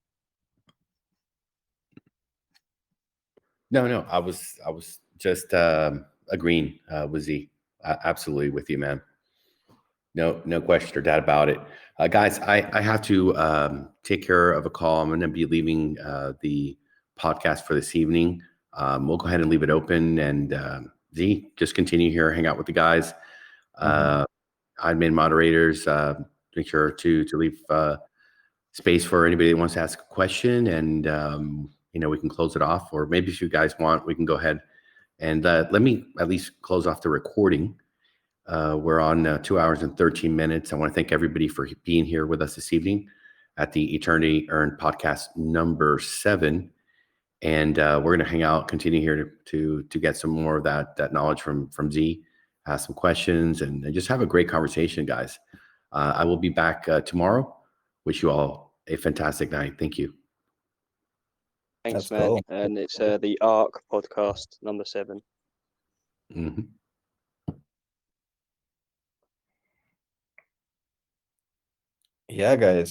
No, I was just agreeing with Z. Absolutely with you, man. No question or doubt about it. Guys, I have to take care of a call. I'm going to be leaving the podcast for this evening. We'll go ahead and leave it open, and Z, just continue here, hang out with the guys. Admin moderators, make sure to leave space for anybody that wants to ask a question, and we can close it off. Or maybe if you guys want, we can go ahead And let me at least close off the recording. We're on 2 hours and 13 minutes. I want to thank everybody for being here with us this evening at the Eternity Earned podcast number 7. And we're going to hang out, continue here to get some more of that knowledge from Z, ask some questions, and just have a great conversation, guys. I will be back tomorrow. Wish you all a fantastic night. Thank you. Thanks, That's man. cool. And it's the ARK Podcast number 7. Mm-hmm. Yeah, guys.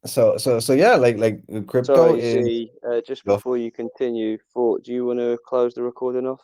So yeah, like crypto Sorry, is. Z, just Go before you continue, do you want to close the recording off?